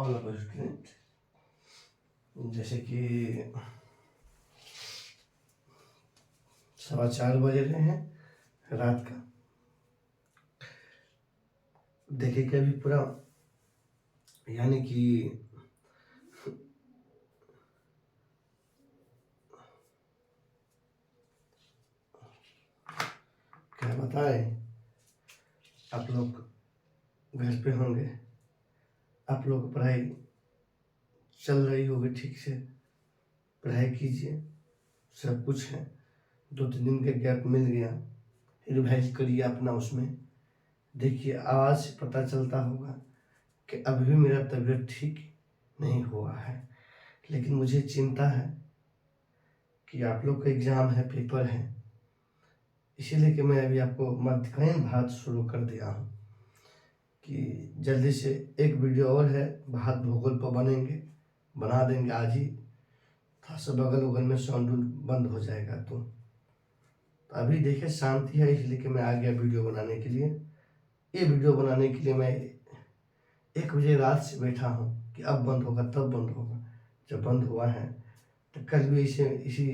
All our student, जैसे कि 4:15 बज रहे हैं रात का। देखिए कि अभी पूरा यानी कि क्या बताएं, आप लोग घर पे होंगे, आप लोग पढ़ाई चल रही होगी, ठीक से पढ़ाई कीजिए, सब कुछ है। 2-3 दिन का गैप मिल गया, रिवाइज करिए अपना। उसमें देखिए आवाज़ से पता चलता होगा कि अभी भी मेरा तबीयत ठीक नहीं हुआ है, लेकिन मुझे चिंता है कि आप लोग का एग्ज़ाम है, पेपर है, इसीलिए कि मैं अभी आपको मध्यकालीन भारत शुरू कर दिया हूँ कि जल्दी से एक वीडियो और है, भारत भूगोल पर बना देंगे आज ही। थोड़ा सा बगल उगल में साउंड बंद हो जाएगा तो अभी देखिए शांति है, इसलिए कि मैं आ गया वीडियो बनाने के लिए। ये वीडियो बनाने के लिए मैं 1 बजे रात से बैठा हूँ कि अब बंद होगा तब बंद होगा। जब बंद हुआ है तो कल भी इसी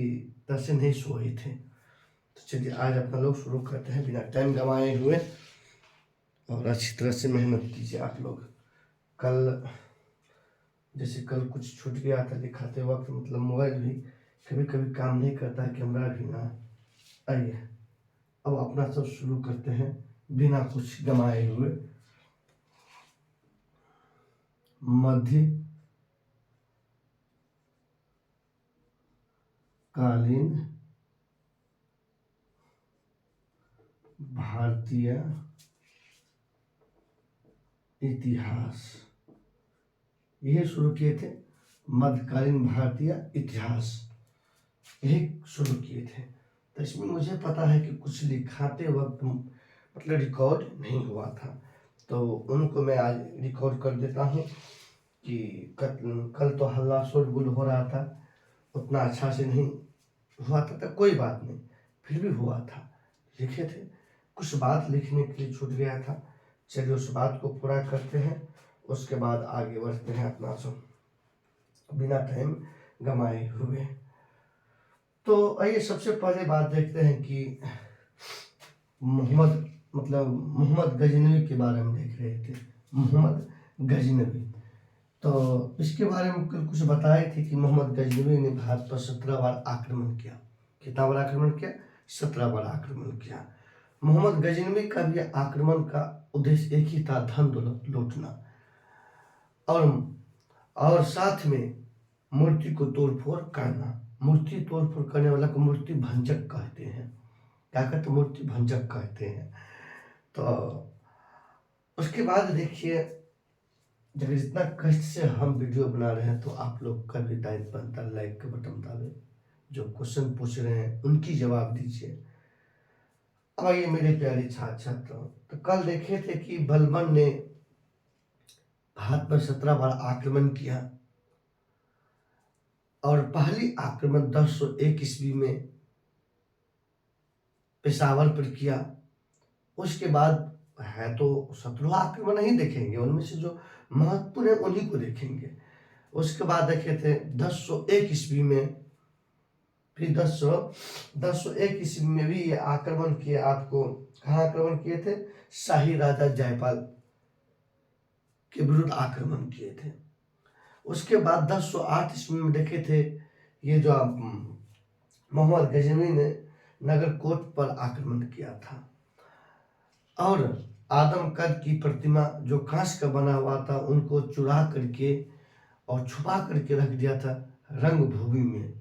तरह से नहीं सोए थे। तो चलिए आज अपना लोग शुरू करते हैं बिना टाइम गंवाए हुए, और अच्छी तरह से मेहनत कीजिए आप लोग। जैसे कल कुछ छूट गया था दिखाते वक्त, मतलब मोबाइल भी कभी कभी काम नहीं करता, कैमरा भी ना। आइए अब अपना सब शुरू करते हैं बिना कुछ गंवाए हुए। मध्य कालीन भारतीय इतिहास, यही शुरू किए थे। मध्यकालीन भारतीय इतिहास यही शुरू किए थे। तो इसमें मुझे पता है कि कुछ लिखाते वक्त मतलब रिकॉर्ड नहीं हुआ था, तो उनको मैं आज रिकॉर्ड कर देता हूँ कि कल तो हल्ला शोरगुल हो रहा था, उतना अच्छा से नहीं हुआ था, तो कोई बात नहीं, फिर भी हुआ था, लिखे थे। कुछ बात लिखने के लिए छूट गया था, चलिए उस बात को पूरा करते हैं, उसके बाद आगे बढ़ते हैं अपना सब बिना टाइम गंवाए हुए। तो आइए सबसे पहले बात देखते हैं कि मोहम्मद गजनवी के बारे में देख रहे थे। मोहम्मद गजनवी, तो इसके बारे में कल कुछ बताए थे कि मोहम्मद गजनवी ने भारत पर 17 बार आक्रमण किया। कितना बार आक्रमण किया? 17 बार आक्रमण किया। मोहम्मद गजनवी का भी आक्रमण का उद्देश्य एक ही था, धन दौलत लूटना, और साथ में मूर्ति को तोड़फोड़ करना। मूर्ति तोड़फोड़ करने वाला को मूर्ति भंजक कहते हैं। क्या कहते? मूर्ति भंजक कहते हैं। तो उसके बाद देखिए, जब इतना कष्ट से हम वीडियो बना रहे हैं तो आप लोग का भी दायित्व बनता है, लाइक का बटन दाबे, जो क्वेश्चन पूछ रहे हैं उनकी जवाब दीजिए। अब आइए मेरे प्यारे छात्र छात्राओं, तो कल देखे थे कि बलबन ने भारत पर 17 बार आक्रमण किया, और पहली आक्रमण 1001 ईस्वी में पेशावर पर किया। उसके बाद है तो 17 आक्रमण नहीं देखेंगे, उनमें से जो महत्वपूर्ण है उन्हीं को देखेंगे। उसके बाद देखे थे 1001 ईस्वी में, फिर 1001 ईस्वी में भी ये आक्रमण किए। आपको कहाँ आक्रमण किए थे? शाही राजा जयपाल के विरुद्ध आक्रमण किए थे। उसके बाद 1008 ईस्वी में देखे थे ये जो मोहम्मद गजनवी ने नगरकोट पर आक्रमण किया था, और आदमकद की प्रतिमा जो कांच का बना हुआ था उनको चुरा करके और छुपा करके रख दिया था रंगभूमि में।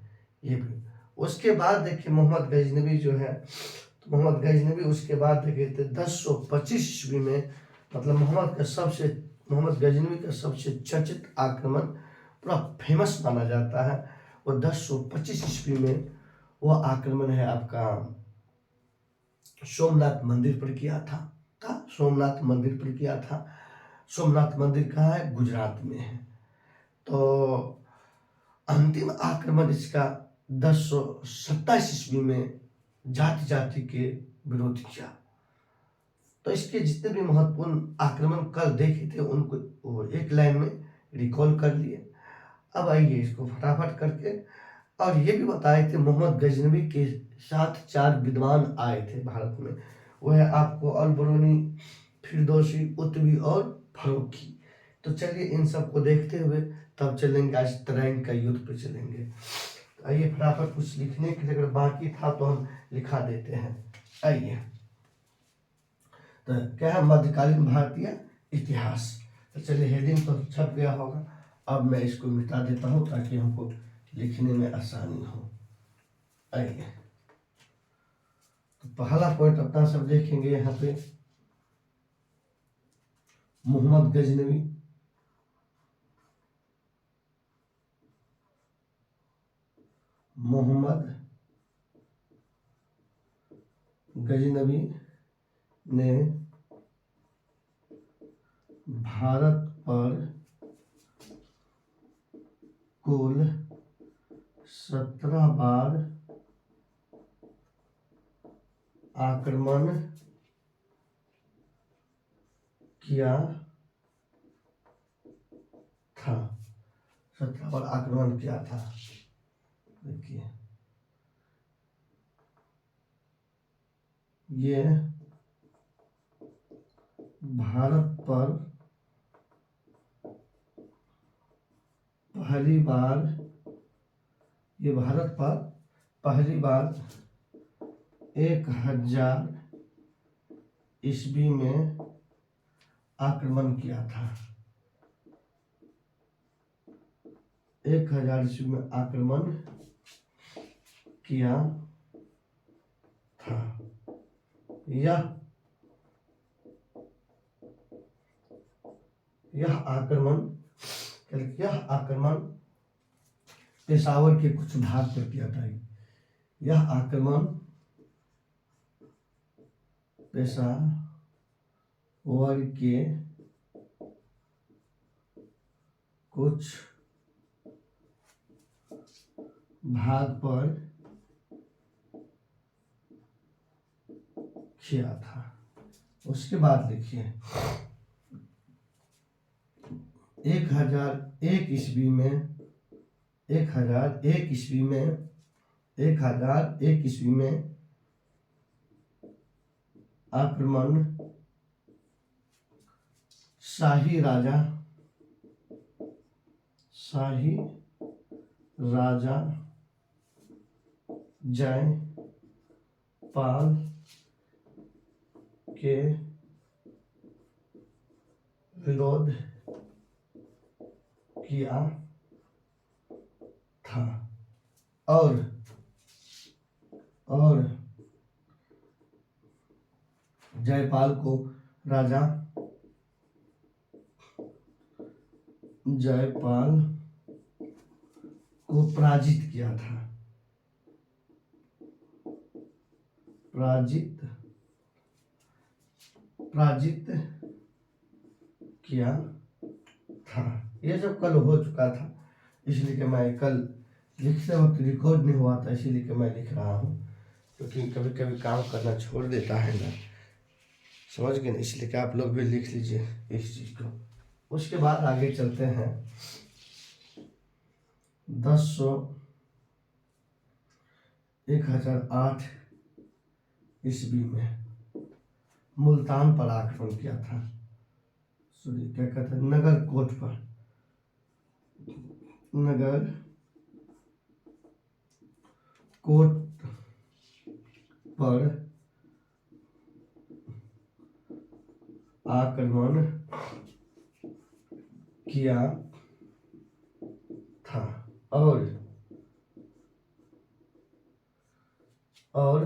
ये भी उसके बाद देखिए मोहम्मद गजनवी जो है, तो मोहम्मद गजनवी उसके बाद देखे थे 1025 ईस्वी में, मतलब मोहम्मद गजनवी का सबसे चर्चित आक्रमण पूरा फेमस माना जाता है, और 1025 ईस्वी में वह आक्रमण है आपका सोमनाथ मंदिर पर किया था। सोमनाथ मंदिर पर किया था। सोमनाथ मंदिर कहाँ है? गुजरात में है। तो अंतिम आक्रमण इसका 1027 ईस्वी में जाति जाति के विरोध किया। तो इसके जितने भी महत्वपूर्ण आक्रमण कल देखे थे उनको एक लाइन में रिकॉल कर लिए। अब आइए इसको फटाफट करके, और ये भी बताए थे मोहम्मद गजनवी के साथ 4 विद्वान आए थे भारत में, वह आपको अलबरूनी, फिरदौसी, उत्बी और फरूकी। तो चलिए इन सब को देखते हुए तब चलेंगे, आज तराइन का युद्ध पे चलेंगे। तो आइए फटाफट कुछ लिखने के लिए, अगर बाकी था तो हम लिखा देते हैं। आइए, तो क्या है, मध्यकालीन भारतीय इतिहास। तो चलिए हेडिंग तो छप गया होगा, अब मैं इसको मिटा देता हूँ ताकि हमको लिखने में आसानी हो। आइए, तो पहला पॉइंट अपना सब देखेंगे यहाँ पे, मोहम्मद गजनवी। मोहम्मद गजनवी ने भारत पर कुल 17 बार आक्रमण किया था। 17 बार आक्रमण किया था। देखिए, ये भारत पर पहली बार, ये भारत पर पहली बार 1000 ईस्वी में आक्रमण किया था। 1000 ईस्वी में आक्रमण किया था। यह आक्रमण पेशावर के कुछ भाग पर किया था। यह आक्रमण पेशावर के कुछ भाग पर किया था। उसके बाद लिखिए, 1001 ईस्वी में आक्रमण शाही राजा जयपाल के विरोध किया था, और जयपाल को पराजित किया था। ये सब कल हो चुका था, इसलिए कि मैं कल लिखते वक्त रिकॉर्ड नहीं हुआ था, इसीलिए कि मैं लिख रहा हूँ, क्योंकि कभी कभी काम करना छोड़ देता है ना, समझ गए ना, इसलिए कि आप लोग भी लिख लीजिए इस चीज को। उसके बाद आगे चलते हैं। 1008 ईस्वी में मुल्तान पर आक्रमण किया था। क्या कहते हैं, नगरकोट पर आक्रमण किया था, और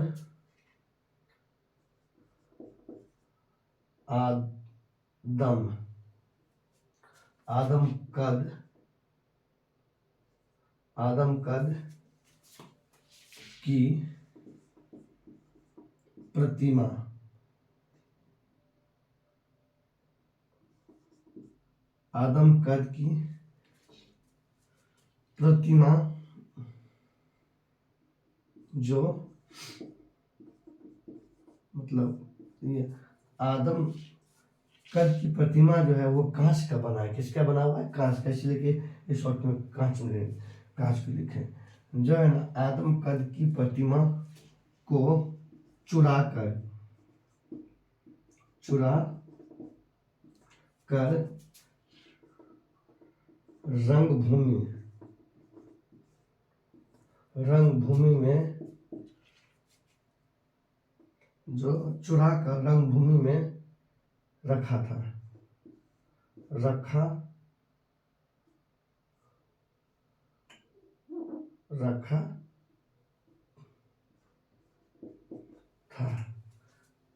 आदमकद की प्रतिमा जो मतलब ये कद की प्रतिमा जो है वो कांच का बना है। किसका बना हुआ है? कांच का। इसलिए कि इस शॉर्ट में कांच में कांच को लिखे जो है ना, आदम कद की प्रतिमा को चुरा कर रंगभूमि में जो चुरा कर रंगभूमि में रखा था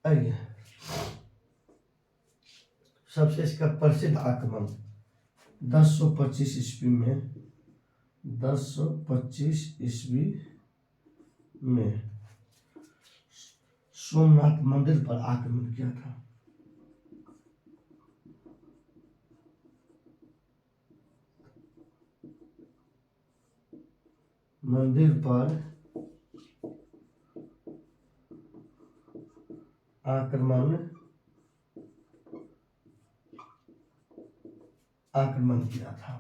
आइए, सबसे इसका प्रसिद्ध आक्रमण 1025 ईस्वी में सोमनाथ मंदिर पर आक्रमण किया था। मंदिर पर आक्रमण किया था।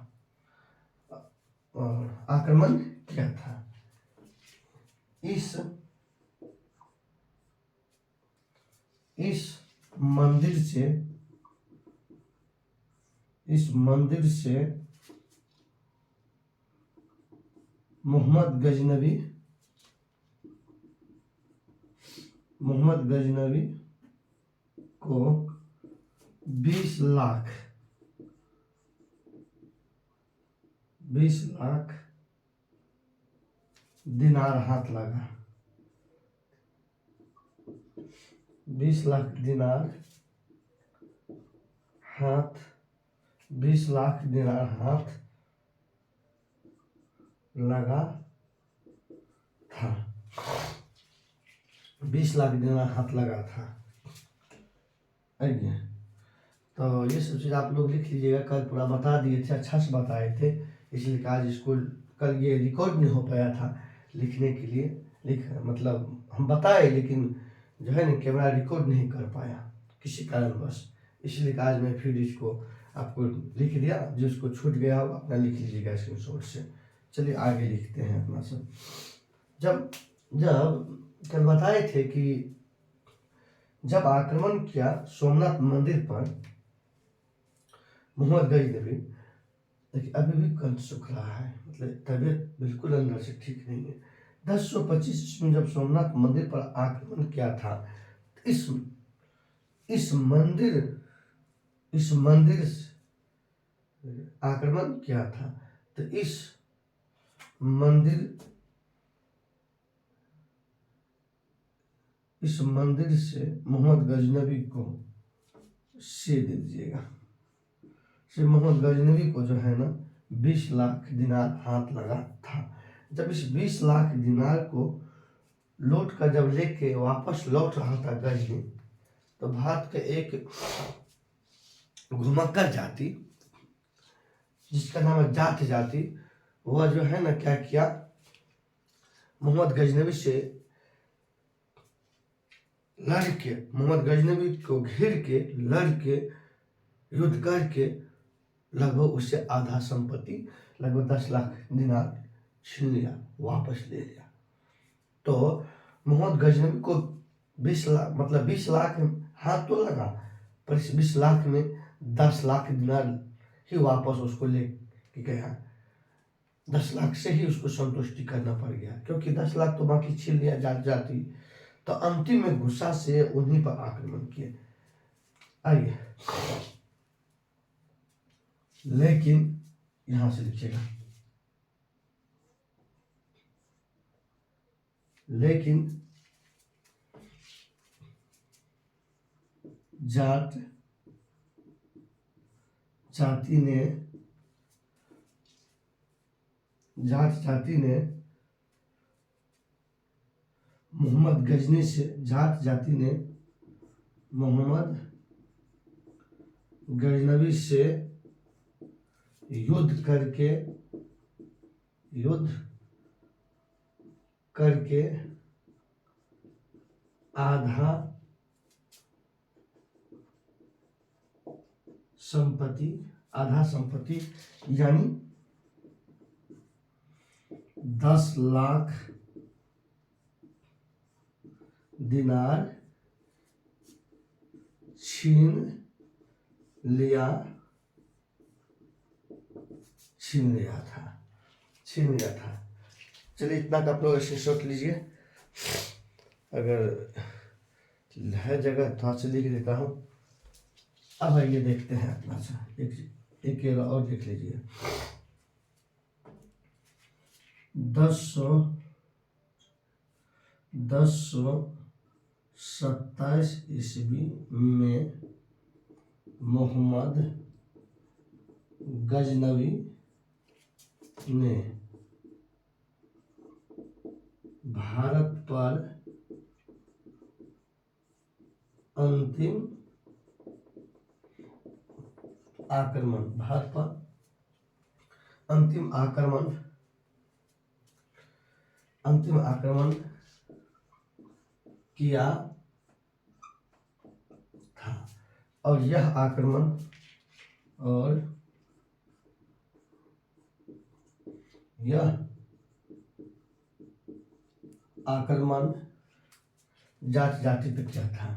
इस मंदिर से मोहम्मद गजनवी को 20 लाख दिनार हाथ लगा। 20 लाख दिनार हाथ लगा था। 20 लाख दिनार हाथ लगा था। आइए, तो ये सब चीज़ आप लोग लिख लीजिएगा। कल पूरा बता दिए थे, अच्छा से बताए थे, इसलिए आज स्कूल कल ये रिकॉर्ड नहीं हो पाया था लिखने के लिए। मतलब हम बताए, लेकिन जो है ना कैमरा रिकॉर्ड नहीं कर पाया किसी कारणवश, इसलिए आज मैं फिर इसको आपको लिख दिया। जिसको छूट गया हो अपना लिख लीजिएगा स्क्रीनशॉट से। चलिए आगे लिखते हैं अपना सब। जब कल बताए थे कि जब आक्रमण किया सोमनाथ मंदिर पर मोहम्मद गजनवी, देखिए अभी भी कंठ सूख रहा है, मतलब तबीयत बिल्कुल अंदर से ठीक नहीं है। 1025 में जब सोमनाथ मंदिर पर आक्रमण किया था, इस मंदिर से आक्रमण किया था, तो इस मंदिर से मोहम्मद गजनवी को से दे दीजिएगा। से मोहम्मद गजनवी को जो है ना 20 लाख दिनार हाथ लगा था। जब इस 20 लाख दिनार को लौट कर जब लेके वापस लौट रहा था गजनी, तो भारत के एक घुमक्कर जाति जिसका नाम है जाट जाति, वह जो है ना क्या किया, मोहम्मद गजनवी से लड़के, मोहम्मद गजनवी को घेर के लड़के युद्ध करके लगभग उससे आधा संपत्ति, लगभग 10 लाख दिनार छीन लिया, वापस ले लिया। तो मोहम्मद गजनवी को 20 लाख, मतलब 20 लाख हाथ तो लगा, पर इस 20 लाख में 10 लाख दिनार ही वापस उसको ले गया। 10 लाख से ही उसको संतुष्टि करना पड़ गया, क्योंकि 10 लाख तो बाकी छीन लिया जाती। तो अंतिम में गुस्सा से उन्हीं पर आक्रमण किए। आइए, लेकिन यहां से लिखिएगा, लेकिन जाट जाति ने मोहम्मद गजनी से, जाट जाति ने मोहम्मद गजनवी से युद्ध करके संपत्ति, आधा संपत्ति यानी 10 लाख दिनार छीन लिया था। चलिए इतना का आप लोग स्क्रीनशॉट लीजिए, अगर है जगह थोड़ा सा लिख देता हूँ। अब आइए देखते हैं अपना सा एक और देख लीजिए। 1027 ईस्वी में मोहम्मद गजनवी ने भारत पर अंतिम आक्रमण किया था, और यह आक्रमण जाति पे क्या था?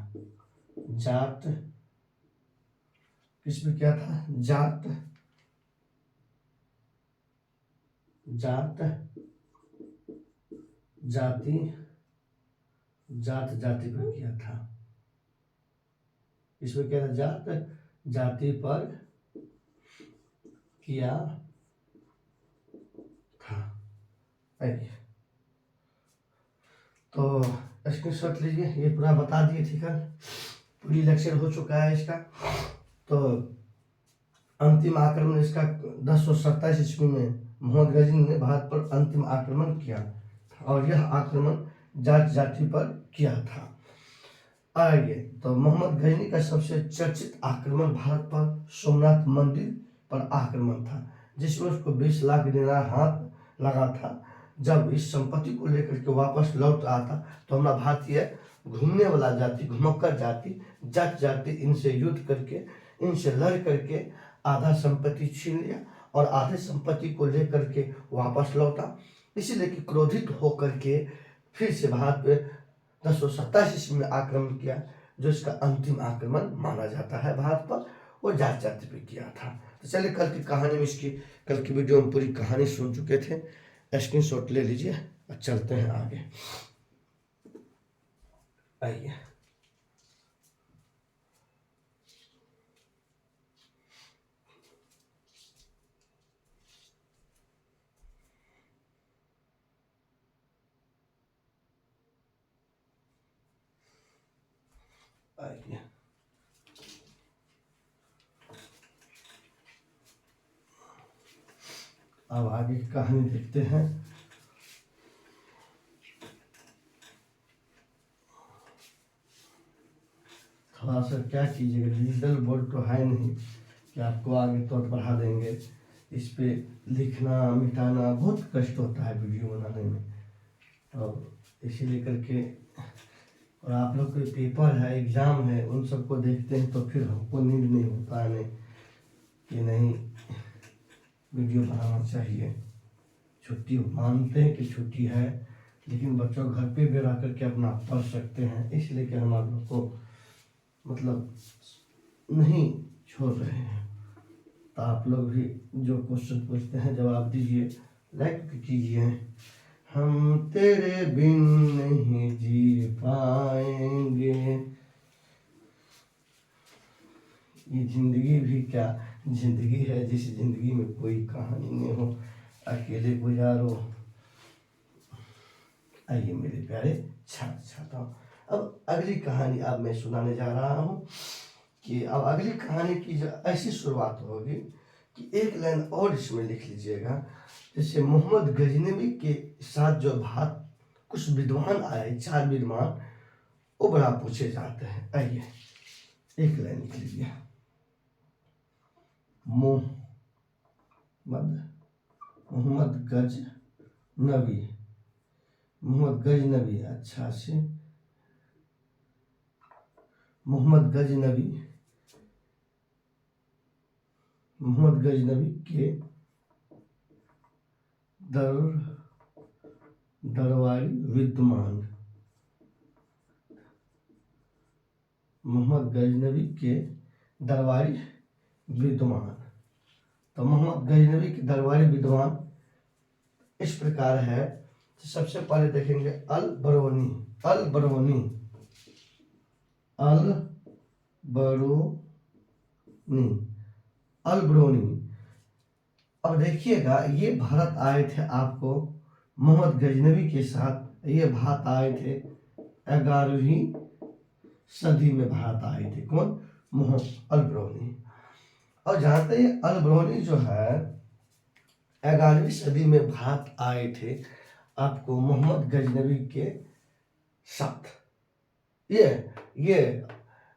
किस पे क्या था? जाति पर किया था। इसमें क्या था? जाति पर किया था। तो स्क्रीनशॉट लीजिए, ये पूरा बता दिए थी कल, पूरी लेक्चर हो चुका है इसका। तो अंतिम आक्रमण इसका 1027 ईस्वी में मोहम्मद गजनी ने भारत पर अंतिम आक्रमण किया था, और यह आक्रमण जाति पर किया था। आगे तो मोहम्मद गजनी का सबसे चर्चित आक्रमण भारत पर सोमनाथ मंदिर पर आक्रमण था, जिसमें उसको 20 लाख दिनार हाथ लगा था। जब इस संपत्ति को लेकर के वापस लौट रहा था तो हमारा भारतीय घूमने वाला जाति, घुमक्कर जाति इनसे युद्ध करके, इनसे लड़ करके आधा संपत्ति छीन लिया और आधे संपत्ति को लेकर के वापस लौटा। इसीलिए कि क्रोधित होकर के फिर से भारत पे 1027 ईस्वी में आक्रमण किया, जो इसका अंतिम आक्रमण माना जाता है भारत पर, वो जाति पे किया था। तो चलिए कल की कहानी में कल की वीडियो में पूरी कहानी सुन चुके थे, स्क्रीनशॉट ले लीजिए और चलते हैं आगे। आइए अब आगे की कहानी देखते हैं। थोड़ा सा क्या कीजिएगा, डिजिटल बोर्ड तो है नहीं कि आपको आगे तो बढ़ा देंगे। इस पे लिखना मिटाना बहुत कष्ट होता है वीडियो बनाने में, तो इसीलिए करके, और आप लोग के पेपर है, एग्ज़ाम है, उन सबको देखते हैं तो फिर हमको नींद नहीं होता है कि नहीं वीडियो बनाना चाहिए। छुट्टी मानते हैं कि छुट्टी है, लेकिन बच्चों घर पे भी रह करके अपना पढ़ सकते हैं, इसलिए कि हम आप लोग को मतलब नहीं छोड़ रहे हैं। तो आप लोग भी जो क्वेश्चन पूछते हैं जवाब दीजिए, लाइक कीजिए। हम तेरे बिन नहीं जी पाएंगे, ये जिंदगी भी क्या जिंदगी है, जिस जिंदगी में कोई कहानी नहीं हो, अकेले गुजारो। आइए मेरे प्यारे छात्रों, अब अगली कहानी अब मैं सुनाने जा रहा हूँ कि अब अगली कहानी की जो ऐसी शुरुआत होगी कि एक लाइन और इसमें लिख लीजिएगा, जैसे मोहम्मद गजनवी के साथ जो कुछ विद्वान आए, 4 विद्वान, वो बड़ा पूछे जाते हैं। आइए एक लाइन लिख लीजिए। मोहम्मद गजनवी, अच्छा से मोहम्मद गजनवी मोहम्मद गजनवी के दरबारी विद्वान, मोहम्मद गजनवी के दरबारी विद्वान। तो मोहम्मद गजनवी के दरबारी विद्वान इस प्रकार है। तो सबसे पहले देखेंगे अल बरूनी। अब देखिएगा, ये भारत आए थे, आपको मोहम्मद गजनवी के साथ ये भारत आए थे 11वीं सदी में भारत आए थे। कौन? मोहम्मद अल बरूनी। और जानते हैं अल बरूनी जो है 11वीं सदी में भारत आए थे आपको मोहम्मद गजनवी के साथ। ये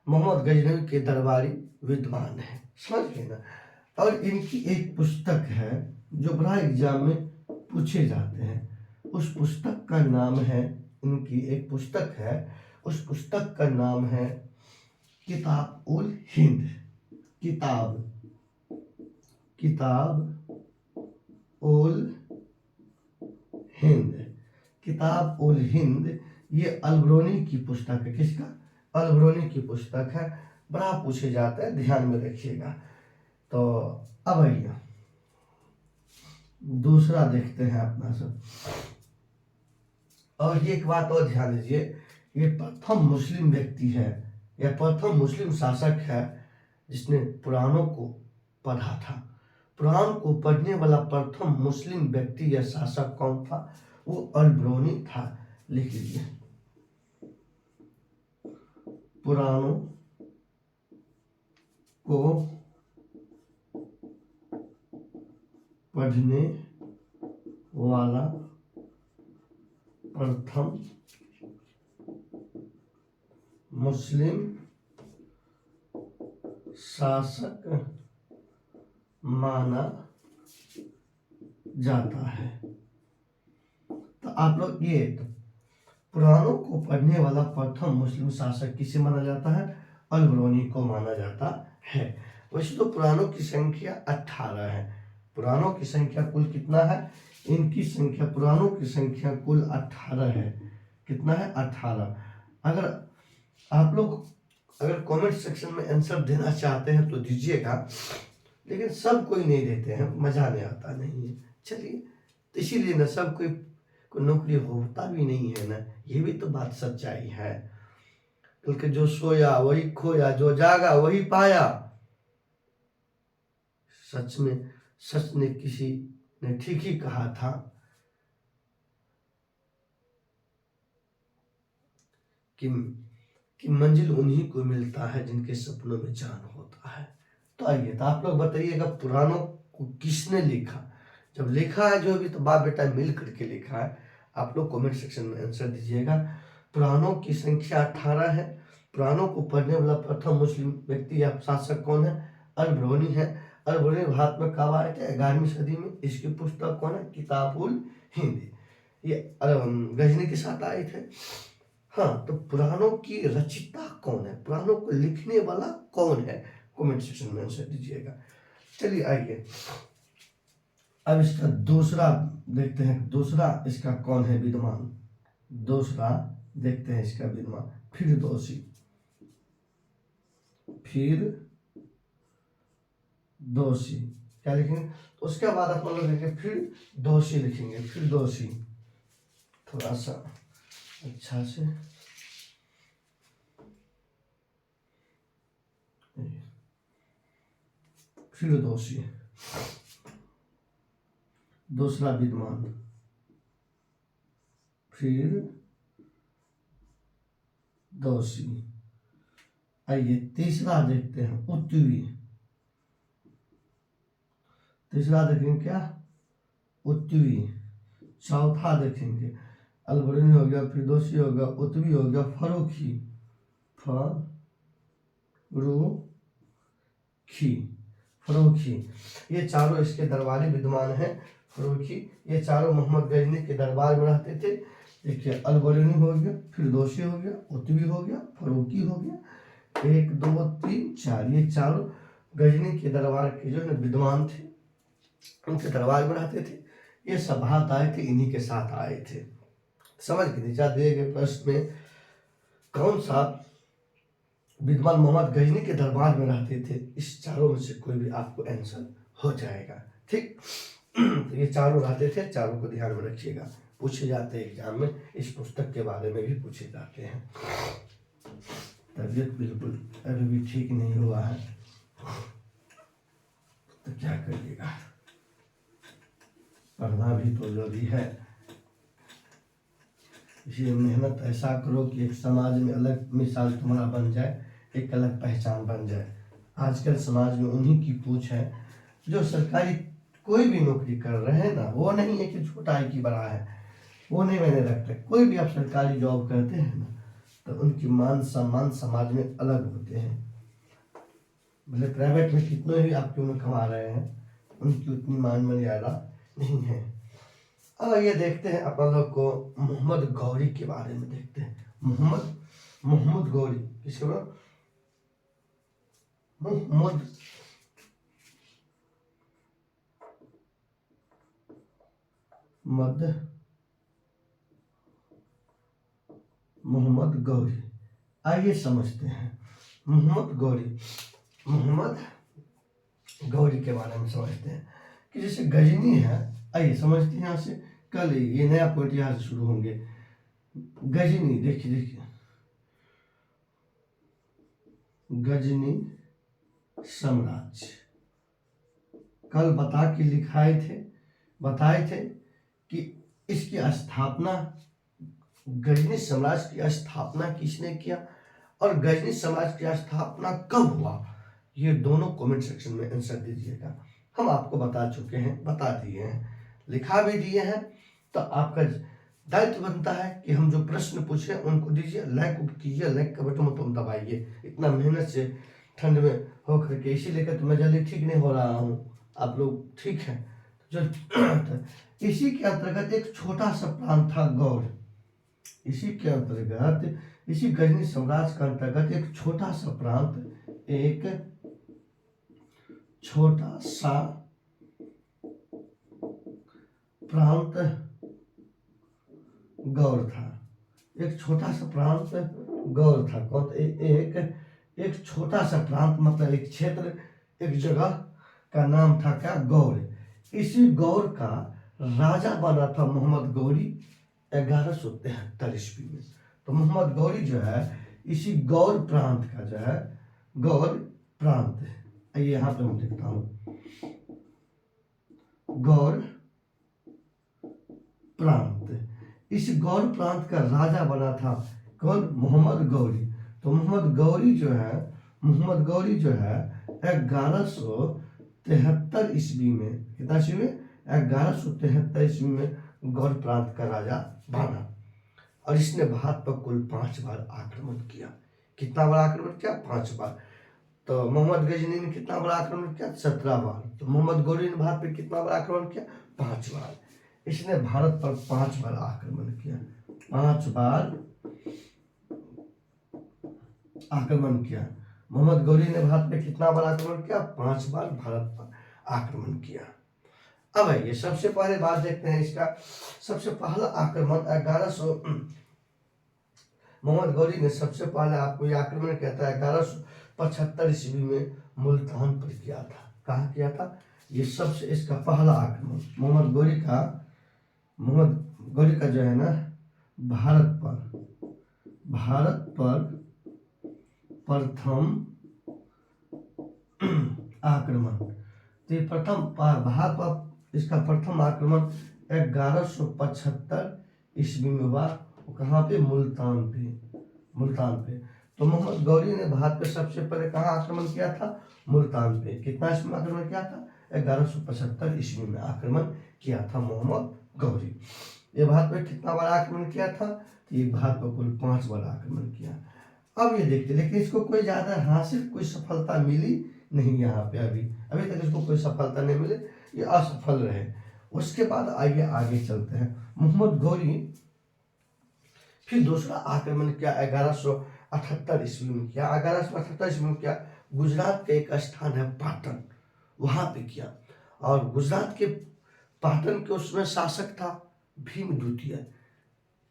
मोहम्मद गजनवी के दरबारी विद्वान है, समझ गए ना। और इनकी एक पुस्तक है जो बड़ा एग्जाम में पूछे जाते हैं। उस पुस्तक का नाम है, इनकी एक पुस्तक है, उस पुस्तक का नाम है किताब उल हिंद। किताब उल हिंद ये अल बरूनी की पुस्तक है। किसका? अल बरूनी की पुस्तक है, बड़ा पूछे जाता है, ध्यान में रखिएगा। तो अब आइए दूसरा देखते हैं अपना सब। और ये एक बात और ध्यान दीजिए, ये प्रथम मुस्लिम व्यक्ति है या प्रथम मुस्लिम शासक है जिसने पुराणों को पढ़ा था। पुराण को पढ़ने वाला प्रथम मुस्लिम व्यक्ति या शासक कौन था? वो अल बरूनी था। लिख लीजिए, पुराणों को पढ़ने वाला प्रथम मुस्लिम शासक माना जाता है। तो आप लोग ये पुराणों को पढ़ने वाला प्रथम मुस्लिम शासक किसे माना जाता है? अल बरूनी को माना जाता है। वैसे तो पुराणों की संख्या 18 है। पुराणों की संख्या कुल कितना है? इनकी संख्या, पुराणों की संख्या कुल 18 है। कितना है? 18। अगर आप लोग कमेंट सेक्शन में आंसर देना चाहते हैं तो दीजिएगा, लेकिन सब कोई नहीं देते हैं, मजा नहीं आता नहीं है। चलिए, तो इसीलिए ना सब कोई नौकरी होता भी नहीं है ना, ये भी तो बात सच्चाई है। बल्कि जो सोया वही खोया, जो जागा वही पाया। सच में, सच ने किसी ने ठीक ही कहा था कि मंजिल उन्हीं को मिलता है जिनके सपनों में जान होता है। तो आइए, तो आप लोग बताइएगा पुराणों को किसने लिखा? जब लिखा है जो भी, तो बाप बेटा मिल करके लिखा है। आप लोग कमेंट सेक्शन में आंसर दीजिएगा। पुराणों की संख्या 18 है। पुराणों को पढ़ने वाला प्रथम मुस्लिम व्यक्ति या शासक कौन है? अल बरूनी है। अल बरूनी भारत में कब आए थे? 11वीं सदी में। इसकी पुस्तक कौन है? किताब उल हिंद। ये गजनी के साथ आए थे। हाँ, तो पुराणों की रचिता कौन है? पुराणों को लिखने वाला कौन है? कमेंट सेक्शन में आंसर दीजिएगा। चलिए आइए, अब इसका दूसरा देखते हैं। दूसरा इसका कौन है विद्वान? दूसरा देखते हैं इसका विद्वान, फिरदौसी। क्या लिखेंगे? तो उसके बाद आप लोग लिखेंगे फिरदौसी, लिखेंगे फिरदौसी। थोड़ा सा अच्छा से फिरदौसी, दूसरा विद्वान फिरदौसी। आइए तीसरा देखते हैं, उत्तवी। तीसरा देखेंगे क्या? उत्तवी। चौथा देखेंगे अल बरूनी हो गया, फिरदौसी हो गया, उत्तवी हो गया, फर्रुखी। ये चारों इसके दरबारी विद्वान हैं। फर्रुखी, ये चारों मोहम्मद गजनी के दरबार में रहते थे। देखिए, अल बरूनी हो गया, फिरदौसी हो गया, उत्तवी हो गया, फर्रुखी हो गया। 1 2 3 4, ये चारों गजनी के दरबार के जो है विद्वान थे, उनके दरबार में रहते थे। ये सब भात आए थे, इन्हीं के साथ आए थे। समझ के नीचा दिए गए प्रश्न में कौन सा विद्वान मोहम्मद गजनी के दरबार में रहते थे, इस चारों में से कोई भी आपको आंसर हो जाएगा। ठीक, तो ये चारों रहते थे, चारों को ध्यान में रखिएगा, पूछे जाते हैं एग्जाम में, इस पुस्तक के बारे में भी पूछे जाते हैं। तबीयत बिल्कुल अभी भी ठीक नहीं हुआ है, तो क्या करिएगा, पढ़ना भी तो जरूरी है। इसलिए मेहनत ऐसा करो कि एक समाज में अलग मिसाल तुम्हारा बन जाए, एक अलग पहचान बन जाए। आजकल समाज में उन्हीं की पूछ है जो सरकारी कोई भी नौकरी कर रहे हैं ना, वो नहीं है कि छोटा है कि बड़ा है, वो नहीं मैंने रखता। कोई भी आप सरकारी जॉब करते हैं ना, तो उनकी मान सम्मान समाज में अलग होते हैं। भले प्राइवेट में कितने भी आप क्यों न कमा रहे हैं, उनकी उतनी मान मर्यादा नहीं है। अब ये देखते हैं अपन लोग को मोहम्मद गौरी के बारे में देखते हैं। मोहम्मद गौरी किसके बारे? मोहम्मद गौरी, आइए समझते हैं मोहम्मद गौरी के बारे में समझते हैं कि जैसे गजनी है। आइए समझते हैं यहाँ से, कल ये नया पॉइंट यहाँ से शुरू होंगे। गजनी, देखिए गजनी साम्राज्य, कल बताए थे कि इसकी स्थापना, गजनी साम्राज्य की स्थापना किसने किया और गजनी साम्राज्य की स्थापना कब हुआ, ये दोनों कमेंट सेक्शन में आंसर दीजिएगा। हम आपको बता चुके हैं, बता दिए हैं, लिखा भी दिए हैं। तो आपका दायित्व बनता है कि हम जो प्रश्न पूछे उनको दीजिए, लाइक कीजिए, लाइक का बटन तुम दबाइए। इतना मेहनत से ठंड में हो करके, इसीलिए तो मैं जल्दी ठीक नहीं हो रहा हूँ, आप लोग ठीक है। जो इसी के अंतर्गत एक छोटा सा प्रांत था गौड़, इसी के अंतर्गत, इसी गजनी साम्राज्य के अंतर्गत एक छोटा सा प्रांत गौड़ था। एक छोटा सा प्रांत गौड़ था। कौन? एक छोटा सा प्रांत, मतलब एक क्षेत्र, एक जगह का नाम था क्या? गौड़। इसी गौड़ का राजा बना था मोहम्मद गौरी 1173 ईस्वी में। तो मोहम्मद गौरी जो है इसी गौड़ प्रांत का जो है, गौड़ प्रांत है, ये यहाँ पे मैं लिखता हूँ, गौड़ प्रांत। इस गौड़ प्रांत का राजा बना था कौन? मोहम्मद गौरी। तो मोहम्मद गौरी जो है 1173 ईस्वी में, कितना ईस्वी में? 1173 ईस्वी में गौड़ प्रांत का राजा बना। और इसने भारत पर कुल 5 बार आक्रमण किया। कितना बार आक्रमण किया? 5 बार। तो मोहम्मद गजनी ने कितना बार आक्रमण किया? 17 बार। तो मोहम्मद गौरी ने भारत पर कितना बार आक्रमण किया? 5 बार। इसने भारत पर 5 बार आक्रमण किया, 5 बार आक्रमण किया। मोहम्मद गौरी ने भारत पे कितना बार आक्रमण किया? 5 बार भारत पर आक्रमण किया। अब आइए सबसे पहले बात देखते हैं इसका। सबसे पहला आक्रमण 1100, मोहम्मद गौरी ने सबसे पहले आपको ये आक्रमण किया था 1175 ईस्वी में मुल्तान पर किया था। कहाँ किया था? ये सबसे इसका पहला आक्रमण मोहम्मद गौरी का जो है ना, भारत पर प्रथम आक्रमण। तो ये भारत पर इसका प्रथम आक्रमण 1175 ईस्वी में हुआ। कहाँ पे? मुल्तान पे। तो मोहम्मद गौरी ने भारत पे सबसे पहले कहाँ आक्रमण किया था? मुल्तान पे। कितना ईस्वी में आक्रमण किया था? 1175 ईस्वी में आक्रमण किया था मोहम्मद गौरी। ये भारत पे कितना बार आक्रमण किया था? तो ये भारत पर कुल 5 बार आक्रमण किया। अब ये देखते, लेकिन इसको कोई ज्यादा हासिल, कोई सफलता मिली नहीं। यहाँ पे अभी तक इसको कोई सफलता नहीं मिली, ये असफल रहे। उसके बाद आइए आगे चलते हैं। मोहम्मद गौरी फिर दूसरा आक्रमण किया 1178 ईस्वी में किया। 1178 ईस्वी में किया। गुजरात का एक स्थान है पाटन, वहां पे किया। और गुजरात के पाटन के उसमें शासक था भीम द्वितीय,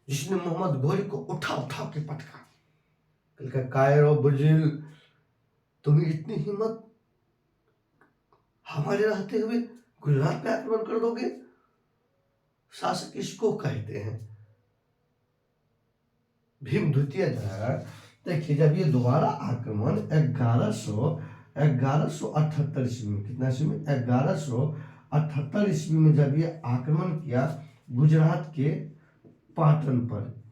जिसने मोहम्मद घोरी को उठा उठा के पटका। कल कायरो बुजिल, तुम्हें इतनी हिम्मत, हमारे रहते हुए गुजरात पे आक्रमण कर दोगे। शासक इसको कहते हैं भीम द्वितीय। देखिए जब ये दोबारा आक्रमण 1178 ईस्वी में, कितना ईस्वी में, 1178 ईस्वी में जब ये आक्रमण किया गुजरात के पाटन पर,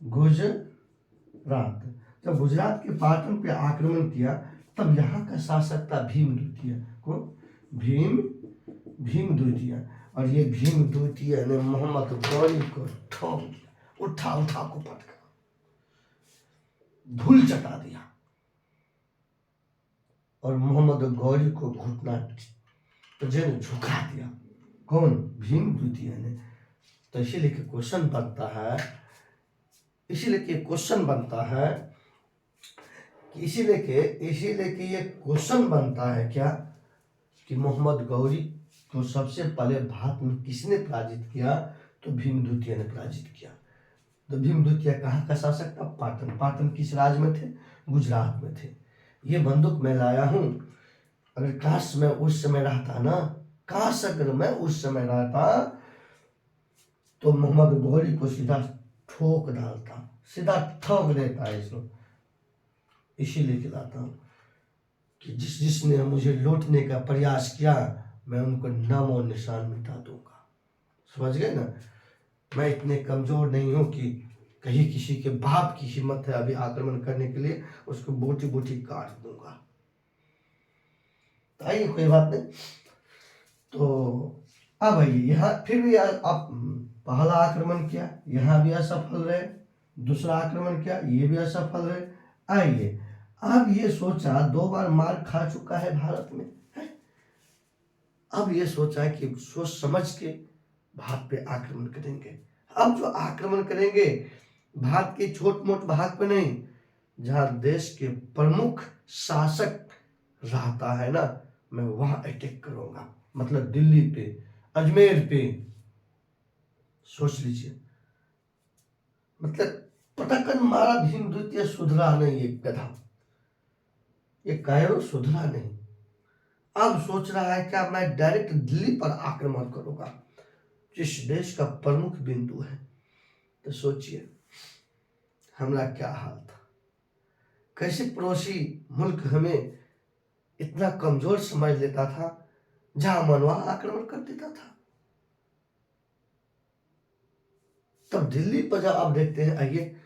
गुजरात, जब गुजरात के पाटन पे आक्रमण किया तब यहाँ का शासक था भीम द्वितीय। कौन? भीम द्वितीय। और ये भीम द्वितीय ने मोहम्मद गौरी को ठोक दिया, उठा उठा को पटका, धूल चटा दिया और मोहम्मद गौरी को घुटना झुका दिया। कौन? भीम द्वितीय ने। तो इसीलिए क्वेश्चन बनता है, इसीलिए ये क्वेश्चन बनता है क्या कि मोहम्मद गौरी को सबसे पहले भारत में किसने पराजित किया? तो भीम द्वितीय ने पराजित किया। तो भीम द्वितीय कहाँ का शासक था? पाटन। पाटन किस राज्य में थे? गुजरात में थे। ये बंदूक मैं लाया हूँ, अगर काश मैं उस समय रहता ना, काश अगर मैं उस समय रहता तो मोहम्मद गौरी को सीधा ठोक डालता, सीधा ठोक देता है इसको। इसीलिए खिलाता हूँ कि जिसने मुझे लूटने का प्रयास किया मैं उनको नाम और निशान मिटा दूंगा। समझ गए ना? मैं इतने कमजोर नहीं हूं कि कहीं किसी के बाप की हिम्मत है अभी आक्रमण करने के लिए, उसको बोटी बोटी काट दूंगा। तो आइए, कोई बात नहीं। तो अब आइए यहाँ फिर भी आप पहला आक्रमण किया, यहाँ भी असफल रहे, दूसरा आक्रमण किया, ये भी असफल रहे। आइए अब ये सोचा, 2 बार मार खा चुका है भारत में, है? अब ये सोचा कि सोच समझ के भारत पे आक्रमण करेंगे। अब जो आक्रमण करेंगे भारत के छोट मोट भाग पे नहीं, जहां देश के प्रमुख शासक रहता है ना, मैं वहां अटैक करूंगा। मतलब दिल्ली पे, अजमेर पे। सोच लीजिए, मतलब पटकन मारा भीम द्वितीय, सुधरा नहीं एक गधा, ये कायरो सुधरा नहीं। अब सोच रहा है क्या मैं डायरेक्ट दिल्ली पर आक्रमण करूंगा, जिस देश का प्रमुख बिंदु है। तो सोचिए हमारा क्या हाल था, कैसे पड़ोसी मुल्क हमें इतना कमजोर समझ लेता था, जहां मन वहां आक्रमण कर देता था। तब दिल्ली पर जब आप देखते हैं, आइए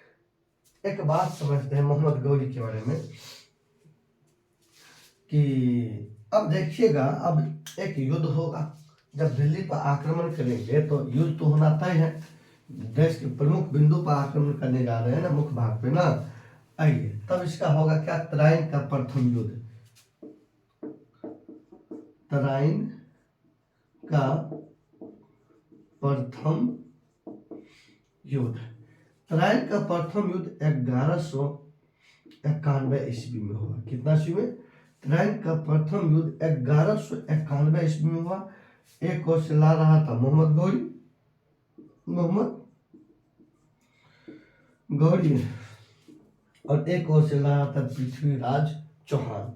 एक बात समझते हैं मोहम्मद गौरी के बारे में कि अब देखिएगा, अब एक युद्ध होगा। जब दिल्ली पर आक्रमण करेंगे तो युद्ध तो होना तय है, देश के प्रमुख बिंदु पर आक्रमण करने जा रहे हैं ना, मुख्य भाग पे ना। आइए तब इसका होगा क्या? तराइन का प्रथम युद्ध। तराइन का प्रथम युद्ध। तराइन का प्रथम युद्ध 1191 ईस्वी में हुआ। कितना ईस्वी में? तराइन का प्रथम युद्ध 1191 ईस्वी में हुआ। एक ओर से ला रहा था मोहम्मद गौरी और एक ओर से ला रहा था पृथ्वीराज चौहान।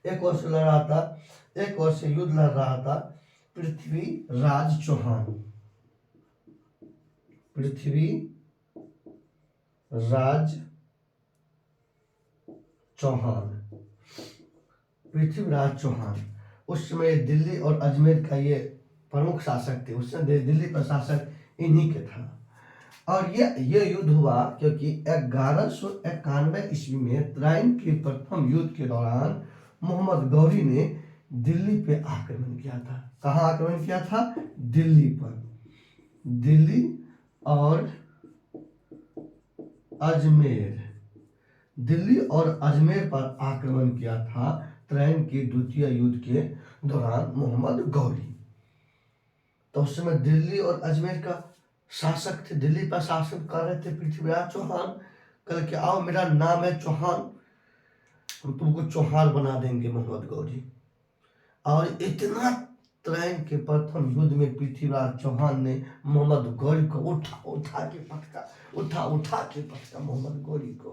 एक ओर से लड़ रहा था, एक ओर से युद्ध लड़ रहा था पृथ्वीराज चौहान। पृथ्वीराज चौहान उस समय दिल्ली और अजमेर का ये प्रमुख शासक थे। उस समय दिल्ली का शासक इन्हीं के था। और ये युद्ध हुआ क्योंकि 1191 ईस्वी में तराइन के प्रथम युद्ध के दौरान मोहम्मद गौरी ने दिल्ली पे आक्रमण किया था। कहाँ आक्रमण किया था? दिल्ली पर। दिल्ली और अजमेर पर आक्रमण किया था तराइन के द्वितीय युद्ध के दौरान मोहम्मद गौरी। तो उस समय दिल्ली और अजमेर का शासक थे, दिल्ली पर शासन कर रहे थे पृथ्वीराज चौहान। कल के आओ मेरा नाम है चौहान, हम तुमको चौहान बना देंगे मोहम्मद गौरी। और इतना तराइन के प्रथम युद्ध में पृथ्वीराज चौहान ने मोहम्मद गौरी को उठा उठा के पटका मोहम्मद गौरी को,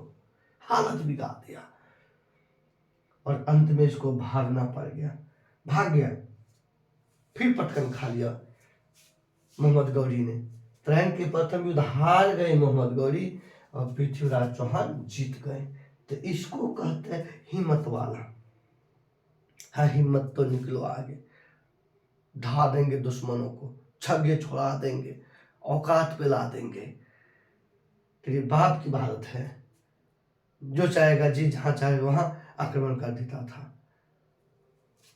हालत बिगाड़ दिया। और अंत में इसको भाग गया, फिर पटकन खा लिया मोहम्मद गौरी ने। तराइन के प्रथम युद्ध हार गए मोहम्मद गौरी और पृथ्वीराज चौहान जीत गए। तो इसको कहते हैं हिम्मत वाला। हाँ, हिम्मत तो निकलो आगे, ढा देंगे दुश्मनों को, छगे छोड़ा देंगे, औकात पे ला देंगे। तेरे बाप की भारत है, जो चाहेगा जी जहां चाहे वहां आक्रमण कर देता था।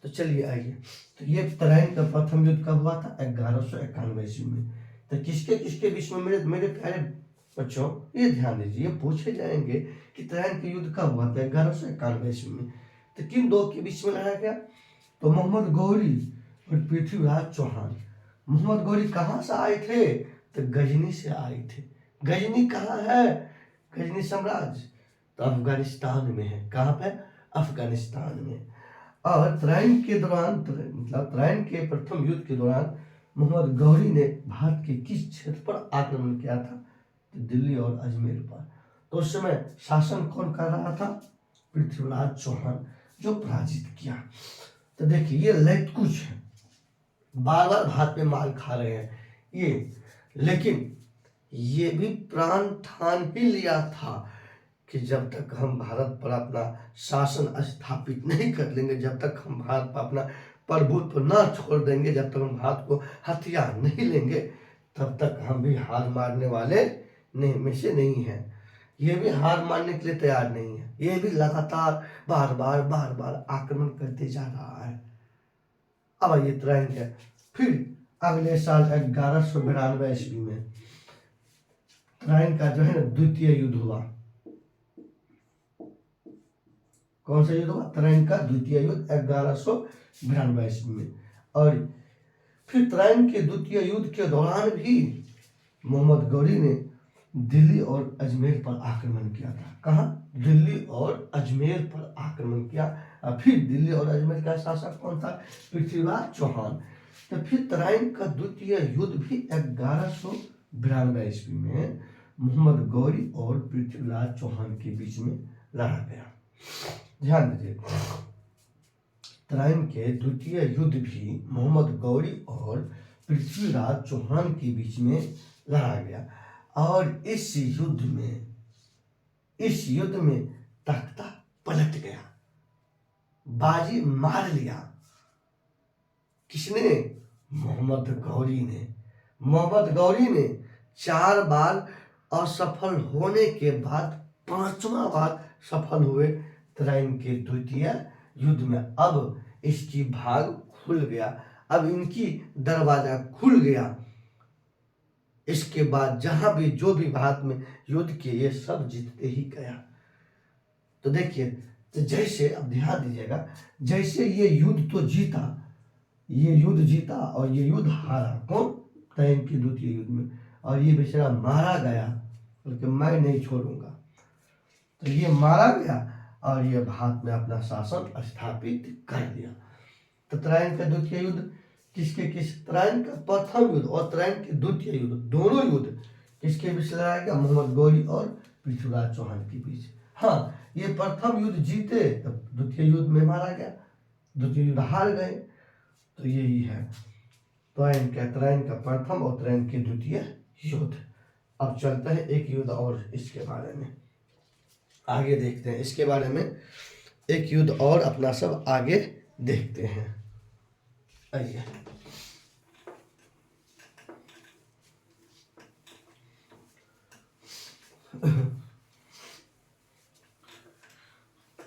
तो चलिए आइए, तो ये तराइन का प्रथम युद्ध कब हुआ था? 1191 ईस्वी में। तो किसके किसके बीच में? मेरे प्यारे बच्चों ये ध्यान दीजिए, पूछे जाएंगे कि तराइन का युद्ध कब हुआ था? 1191 ईस्वी में। तो किन दो के बीच में लड़ा गया? तो मोहम्मद गौरी और पृथ्वीराज चौहान। मोहम्मद गौरी कहाँ से आए थे? तो गजनी से आए थे। गजनी कहाँ है? गजनी साम्राज्य तो अफगानिस्तान में है। कहाँ पे? अफगानिस्तान में। और तराइन के दौरान, मतलब तराइन के प्रथम युद्ध के दौरान मोहम्मद गौरी ने भारत के किस क्षेत्र पर आक्रमण किया था? तो दिल्ली और अजमेर पर। तो उस समय शासन कौन कर रहा था? पृथ्वीराज चौहान, जो पराजित किया। तो देखिए ये लैत कुछ है, बार बार भारत में मार खा रहे हैं ये, लेकिन ये भी प्राण ठान ही लिया था कि जब तक हम भारत पर अपना शासन स्थापित नहीं कर लेंगे, जब तक हम भारत पर अपना प्रभुत्व न छोड़ देंगे, जब तक हम भारत को हथियार नहीं लेंगे, तब तक हम भी हार मारने वाले में से नहीं हैं। ये भी हार मानने के लिए तैयार नहीं है, ये भी लगातार बार बार आक्रमण करते जा रहा है। अब आइए तराइन है। फिर अगले साल 1192 ईस्वी में तराइन का जो है ना द्वितीय युद्ध हुआ। कौन सा युद्ध हुआ? तराइन का द्वितीय युद्ध 1192 ईस्वी में। और फिर तराइन के द्वितीय युद्ध के दौरान भी मोहम्मद गौरी ने दिल्ली और अजमेर पर आक्रमण किया था। कहाँ? दिल्ली और अजमेर पर आक्रमण किया। फिर दिल्ली और अजमेर का शासक कौन था? पृथ्वीराज चौहान। तो फिर तराइन का द्वितीय युद्ध भी 1192 ईस्वी में मोहम्मद गौरी और पृथ्वीराज चौहान के बीच में लड़ा गया। ध्यान दीजिए, तराइन के द्वितीय युद्ध भी मोहम्मद गौरी और पृथ्वीराज चौहान के बीच में लड़ा गया। और इस युद्ध में तख्ता पलट गया, बाजी मार लिया। किसने? मोहम्मद गौरी ने। मोहम्मद गौरी ने 4 बार असफल होने के बाद 5वां बार सफल हुए तराइन के द्वितीय युद्ध में। अब इसकी भाग खुल गया, अब इनकी दरवाजा खुल गया। इसके बाद जहां भी जो भी भारत में युद्ध किए, ये सब जीतते ही गया। तो देखिए, तो जैसे अब ध्यान दीजिएगा, जैसे ये युद्ध तो जीता, ये युद्ध जीता और ये युद्ध हारा। कौन? तराइन के द्वितीय युद्ध में। और ये बेचारा मारा गया, बल्कि मैं नहीं छोड़ूंगा। तो ये मारा गया और ये भारत में अपना शासन स्थापित कर दिया। तो तराइन का द्वितीय युद्ध तराइन का प्रथम युद्ध और तराइन के द्वितीय युद्ध, दोनों युद्ध किसके बीच लड़ा गया? मोहम्मद गौरी और पृथ्वीराज चौहान के बीच। हाँ, ये प्रथम युद्ध जीते, तब द्वितीय युद्ध में मारा गया, द्वितीय युद्ध हार गए। तो यही है तराइन का प्रथम और तराइन के द्वितीय युद्ध। अब चलते हैं एक युद्ध और, इसके बारे में आगे देखते हैं। इसके बारे में एक युद्ध और अपना सब आगे देखते हैं। आइए,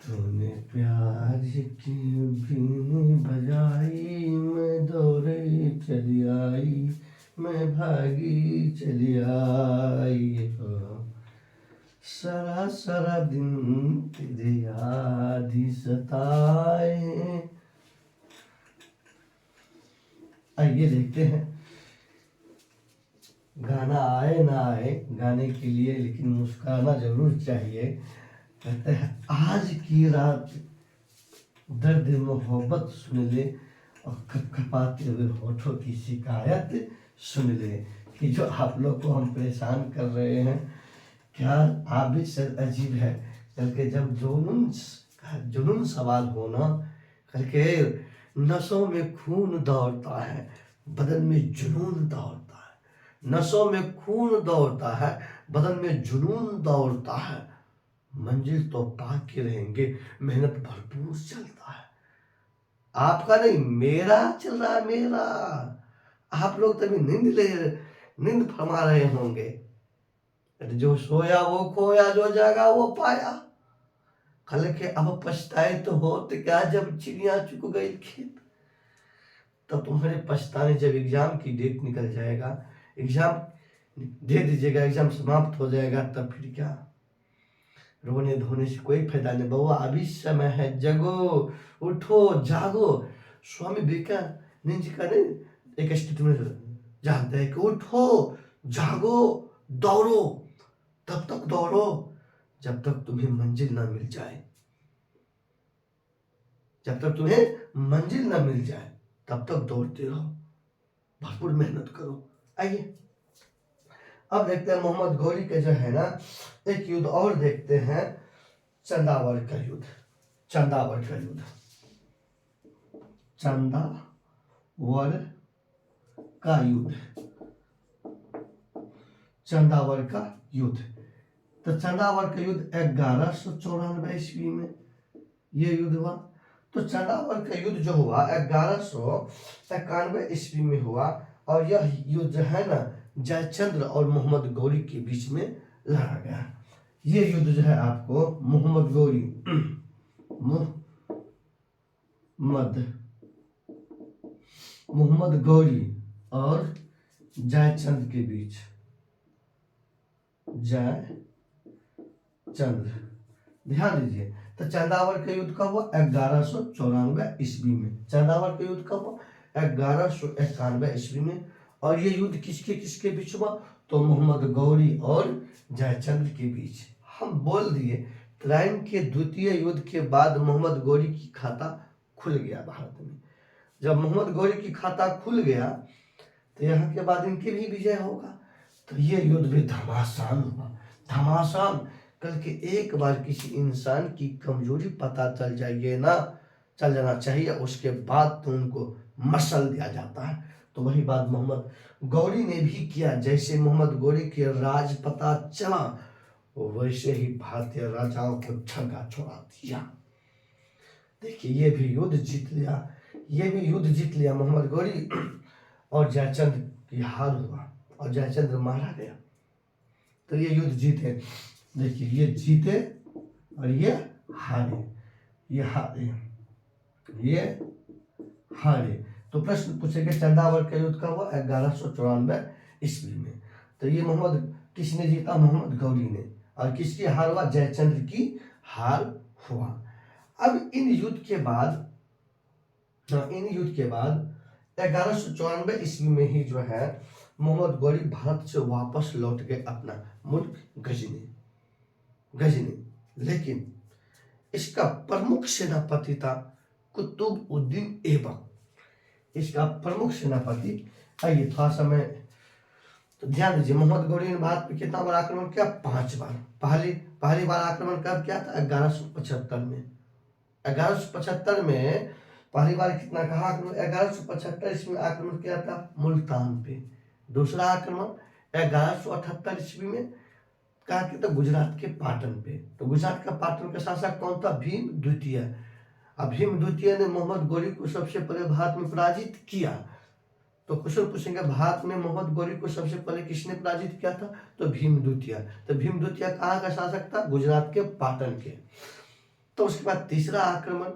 तूने प्यार की बीन बजाई, मैं दौड़े चली आई, मैं भागी चली आई हो, सारा दिन तेरे याद ही सताए। आइए देखते हैं, गाना आए ना आए गाने के लिए, लेकिन मुस्कुराना जरूर चाहिए। कहते हैं आज की रात दर्द मोहब्बत सुन ले और खपखपाते हुए होठों की शिकायत सुन ले कि जो आप लोग को हम परेशान कर रहे हैं। क्या आप भी सर अजीब है। कल के जब जुनून सवाल होना, कल के नसों में खून दौड़ता है, बदन में जुनून दौड़ता है। नसों में खून दौड़ता है, बदन में जुनून दौड़ता है। मंजिल तो पा के रहेंगे, मेहनत भरपूर चलता है। आपका नहीं, मेरा चल रहा है, मेरा। आप लोग तभी नींद फरमा रहे होंगे। जो सोया वो खोया, जो जागा वो पाया। कल के अब पछताए तो होत क्या, जब चिड़िया चुग गई खेत। तब तुम्हारे पछताने, जब एग्जाम की डेट निकल जाएगा, एग्जाम दे दीजिएगा, एग्जाम समाप्त हो जाएगा, तब फिर क्या। रोने धोने से कोई फायदा नहीं। बउआ अभी समय है, जगो, उठो, जागो। स्वामी विवेकानंद जी का नहीं एक स्टेटमेंट जानते हैं कि उठो, जागो, दौड़ो, तब तक दौड़ो जब तक तुम्हें मंजिल ना मिल जाए। जब तक तुम्हें मंजिल ना मिल जाए तब तक दौड़ते रहो, भरपूर मेहनत करो। आइए अब देखते हैं मोहम्मद गौरी के जो है ना एक युद्ध और देखते हैं, चंदावर का युद्ध। चंदावर का युद्ध, चंदावर का युद्ध, चंदावर का युद्ध। तो चंदावर का युद्ध 1194 ईस्वी में ये युद्ध हुआ। तो चंदावर का युद्ध जो हुआ 1191 ईस्वी में हुआ। और यह युद्ध जो है ना जयचंद्र और मोहम्मद गौरी के बीच में लड़ा गया। ये युद्ध जो है आपको मोहम्मद गौरी और जयचंद्र के बीच, जयचंद्र, ध्यान दीजिए। तो चंदावर का युद्ध कब हुआ 1194 ईस्वी में। चंदावर का युद्ध कब हुआ 1191 ईस्वी में। और ये युद्ध किसके किसके बीच हुआ, तो मोहम्मद गौरी और जयचंद्र के बीच। हम बोल दिए त्राइन के द्वितीय युद्ध के बाद मोहम्मद गौरी की खाता खुल गया भारत में। जब मोहम्मद गौरी की खाता खुल गया तो यहाँ के बाद इनकी भी विजय होगा। तो ये युद्ध भी घमासान हुआ, घमासान। कल के एक बार किसी इंसान की कमजोरी पता चल जाना चाहिए, उसके बाद तो उनको मसल दिया जाता है। तो वही बात मोहम्मद गौरी ने भी किया। जैसे मोहम्मद गौरी के राज पता चला वैसे ही भारतीय राजाओं को ठगा छोड़ा दिया। देखिए ये भी युद्ध जीत लिया, मोहम्मद गौरी और जयचंद्र की हार हुआ और जयचंद्र मारा गया। तो ये युद्ध जीते, देखिए ये जीते और ये हारे, ये हारे। तो प्रश्न पूछेंगे चंदावर का युद्ध कब हुआ 1194 ईस्वी में। तो ये किसने जीता, मोहम्मद गौरी ने। और किसकी हार हुआ, जयचंद्र की हार हुआ। अब इन युद्ध के बाद 1194 ईस्वी में ही जो है मोहम्मद गौरी भारत से वापस लौट गए अपना मुल्क गजनी। लेकिन इसका प्रमुख सेनापति था कुतुबुद्दीन ऐबक। इसका प्रमुख सेनापति, आइए थोड़ा समय तो ध्यान दीजिए। मोहम्मद गौरी ने भारत पर कितना बार आक्रमण किया, 5 बार। पहली बार आक्रमण कब किया था 1175 में। 1175 में पहली बार कितना कहा, 1175 ईस्वी में आक्रमण किया था मुल्तान पे। दूसरा आक्रमण 1178 ईस्वी में कहा कि तो गुजरात के पाटन पे। तो गुजरात का पाटन का शासक कौन था, भीम द्वितीय। अब भीम द्वितीय ने मोहम्मद गौरी को सबसे पहले भारत में पराजित किया। तो क्वेश्चन पूछेंगे भारत में मोहम्मद गौरी को सबसे पहले किसने पराजित किया था, तो भीम द्वितीय। तो भीम द्वितीय कहाँ का शासक था, गुजरात के पाटन के। तो उसके बाद तीसरा आक्रमण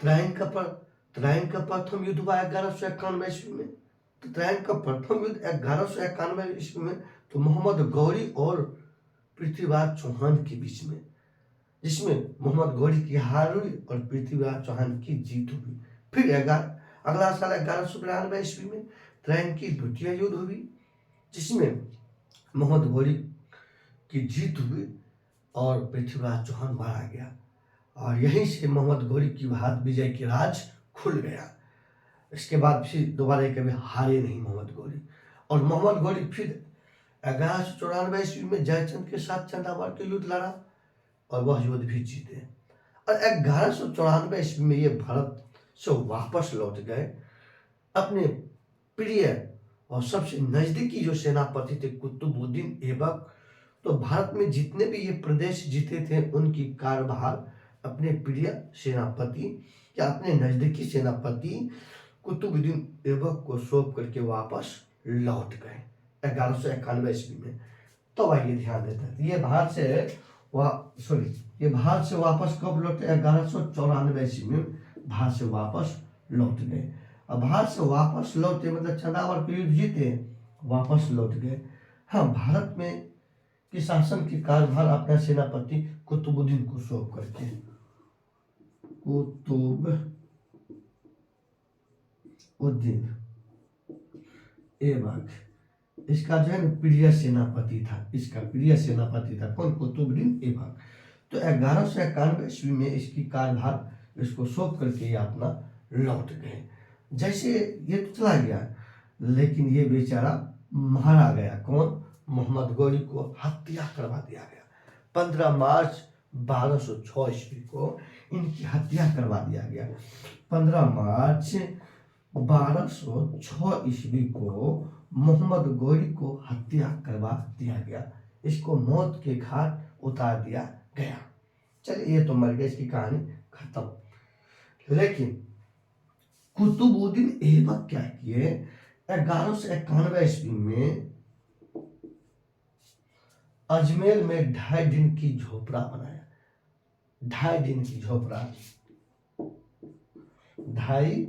त्राइन का प्रथम युद्ध हुआ 1191 ईस्वी में। तो त्राइन का प्रथम युद्ध 1191 ईस्वी में तो मोहम्मद गौरी और पृथ्वीराज चौहान के बीच में, जिसमें मोहम्मद गौरी की हार हुई और पृथ्वीराज चौहान की जीत हुई। फिर अगला साल 1192 ईस्वी में त्राइन की द्वितीय युद्ध हुई, जिसमें मोहम्मद गौरी की जीत हुई और पृथ्वीराज चौहान मारा गया और यहीं से मोहम्मद घोरी की भारत विजय की राज खुल गया। इसके बाद फिर दोबारा कभी हारे नहीं मोहम्मद घोरी। और मोहम्मद घोरी फिर 1194 ईस्वी में जयचंद के साथ चंदामार के युद्ध लड़ा और वह युद्ध भी जीते। और 1194 ईस्वी में ये भारत से वापस लौट गए। अपने प्रिय और सबसे नजदीकी जो सेनापति थे कुतुबुद्दीन ऐबक, तो भारत में जितने भी ये प्रदेश जीते थे उनकी कार्यभार अपने प्रिय सेनापति या अपने नजदीकी सेनापति कुतुबुद्दीन ऐबक को सौंप करके वापस लौट गए 1191 ईस्वी में। तो आइए ध्यान देते हैं ये भारत से वापस कब लौटे? 1194 ईस्वी में भारत से वापस लौट गए। अब भारत से वापस लौटे मतलब चंदावर के युद्ध जीते, वापस लौट गए। हाँ, भारत में की शासन की कार्यभार अपने सेनापति कुतुबुद्दीन को सौंप करके, कुतुबुद्दीन ऐबक इसका जो है प्रिय सेनापति था, इसका प्रिय सेनापति था कौन? कुतुबुद्दीन ऐबक। तो 1191 ईस्वी में इसकी कार्यभार इसको सौंप करके ये अपना लौट गए। जैसे ये तो चला गया, लेकिन ये बेचारा मारा गया। कौन? मोहम्मद घोरी को हत्या करवा दिया गया। 15 मार्च 1206 ईस्वी को इनकी हत्या करवा दिया गया। 15 मार्च 1206 ईस्वी को मोहम्मद घोरी को हत्या करवा दिया गया। इसको मौत के घाट उतार दिया गया। चलिए, ये तो मर गया, इसकी कहानी खत्म। लेकिन कुतुबुद्दीन ऐबक क्या किए? 1191 ईस्वी में अजमेर में 2.5 दिन की झोपड़ा बनाया। 2.5 दिन की झोपड़ा, 2.5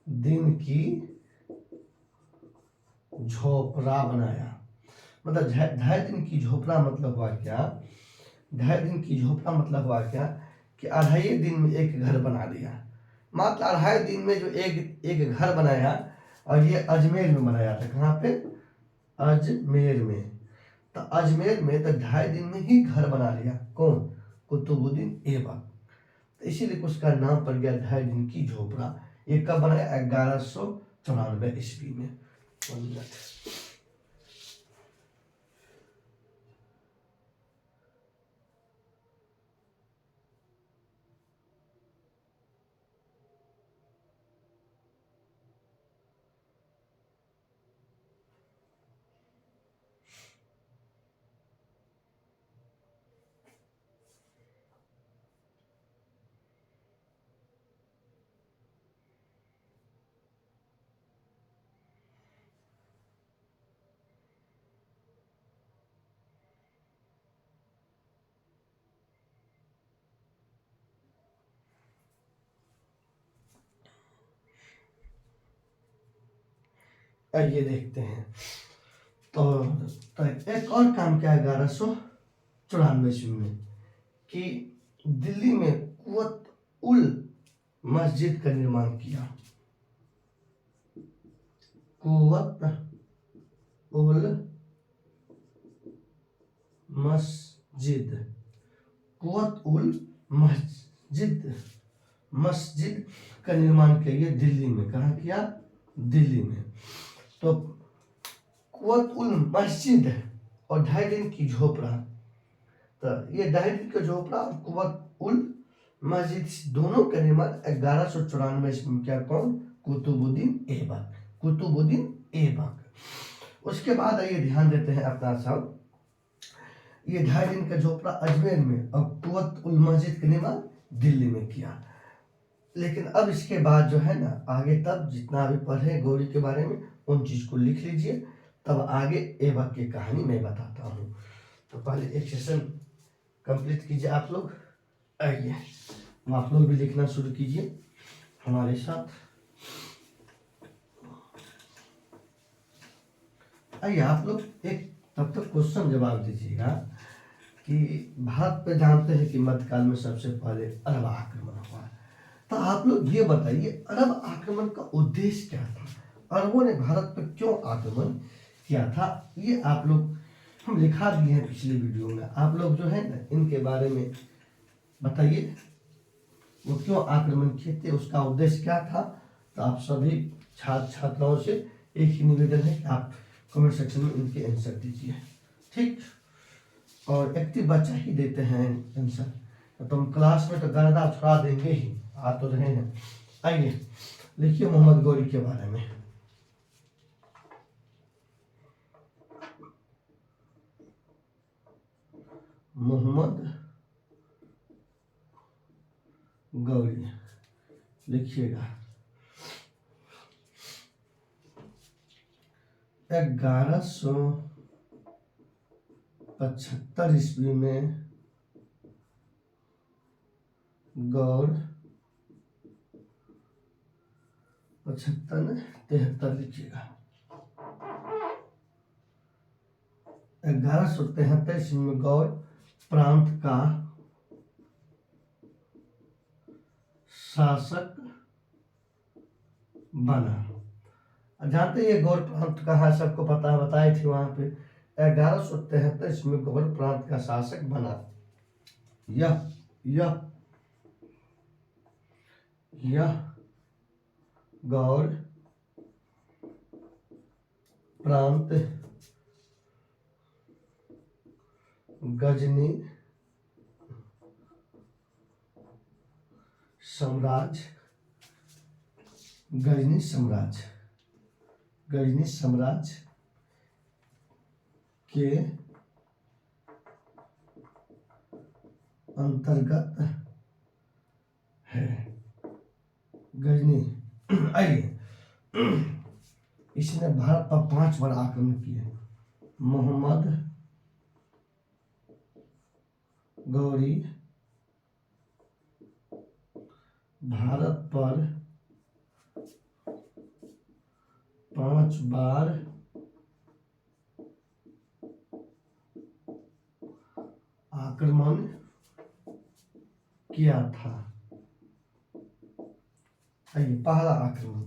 दिन की झोपड़ा बनाया। मतलब 2.5 दिन की झोपड़ा मतलब हुआ क्या? 2.5 दिन की झोपड़ा मतलब हुआ क्या कि 2.5 दिन में एक घर बना दिया। मात्र 2.5 दिन में जो एक घर बनाया, और ये अजमेर में बनाया था। कहाँ पे? अजमेर में। तो अजमेर में तो 2.5 दिन में ही घर बना लिया। कौन? कुतुबुद्दीन ऐबक। तो इसीलिए उसका नाम पड़ गया 2.5 दिन की झोपड़ा। ये कब बनाया? 1194 ईस्वी में। ये देखते हैं तो एक और काम किया 1194 ईस्वी में कि दिल्ली में कुवत उल मस्जिद का निर्माण किया। कुवत उल मस्जिद, कुवत उल मस्जिद का निर्माण किया दिल्ली में। कहाँ किया? दिल्ली में। तो कुवत उल मस्जिद और 2.5 दिन की झोपड़ा, तो ये 2.5 दिन का झोपड़ा और कुवत उल मस्जिद दोनों का निर्माण 1194 ईस्वी में किया। कौन? कुतुबुद्दीन ऐबक। कुतुबुद्दीन ऐबक। उसके बाद आइए ध्यान देते हैं अपना सब, ये 2.5 दिन का झोपड़ा अजमेर में और कुवत उल मस्जिद का निर्माण दिल्ली में किया। लेकिन अब इसके बाद जो है ना, आगे तब जितना भी पढ़े घोरी के बारे में उन चीज को लिख लीजिए, तब आगे ऐबक की कहानी मैं बताता हूँ। तो पहले एक सेशन कंप्लीट कीजिए आप लोग। आइए आप लोग भी लिखना शुरू कीजिए हमारे साथ। आइए आप लोग एक तब तक क्वेश्चन जवाब दीजिएगा कि भारत पे जानते हैं कि मध्यकाल में सबसे पहले अरब आक्रमण हुआ। तो आप लोग ये बताइए, अरब आक्रमण का उद्देश्य क्या था? अरबों ने भारत पर क्यों आक्रमण किया था? ये आप लोग हम लिखा दिए हैं पिछले वीडियो में। आप लोग जो है ना इनके बारे में बताइए, वो क्यों आक्रमण किए थे, उसका उद्देश्य क्या था। तो आप सभी छात्र छात्राओं से एक ही निवेदन है कि आप कमेंट सेक्शन में इनके आंसर दीजिए, ठीक। और एक्टिव बच्चा ही देते हैं आंसर, तो हम क्लास में तो गर्दा छुड़ा देंगे ही, आ तो रहे हैं। आइए लिखिए मोहम्मद गौरी के बारे में। मोहम्मद गौरी लिखिएगा। 1175 ईस्वी में गौर 73 लिखिएगा। 1173 ईस्वी में गौर प्रांत का शासक बना। जानते ये गौर प्रांत कहाँ, सबको पता है, बताए थे वहां पे। 1173 ईस्वी में गौर प्रांत का शासक बना। यह गौर प्रांत गजनी साम्राज्य के अंतर्गत है। गजनी। आइए, इसने भारत पर 5 बार आक्रमण किए। मोहम्मद गौरी भारत पर 5 बार आक्रमण किया था। आइए, पहला आक्रमण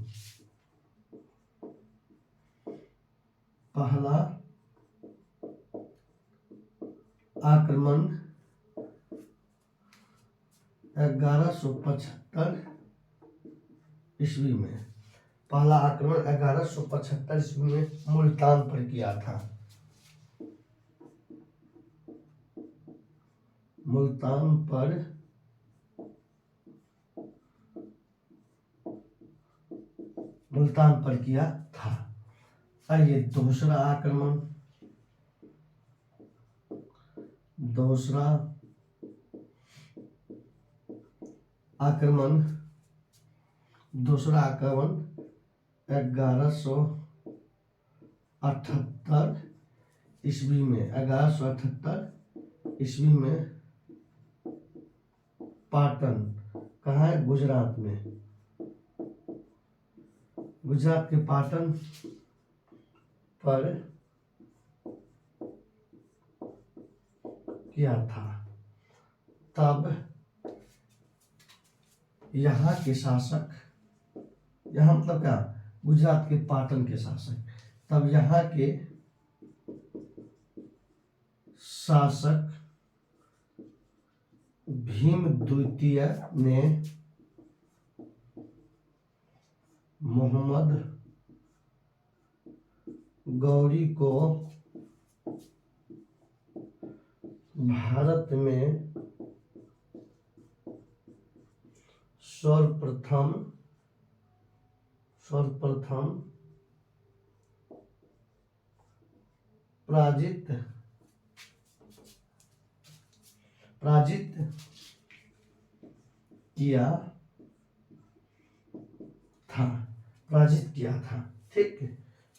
1175 ईस्वी में। पहला आक्रमण 1175 ईस्वी में मुल्तान पर किया था। मुल्तान पर किया था। आइए, दूसरा आक्रमण 1178 ईस्वी में। 1178 ईस्वी में पाटन, कहाँ है, गुजरात में। गुजरात के पाटन पर किया था। तब यहाँ के शासक, यहाँ मतलब क्या, गुजरात के पाटन के शासक, तब यहाँ के शासक भीम द्वितीय ने मोहम्मद गौरी को भारत में सर्वप्रथम पराजित किया था। ठीक है,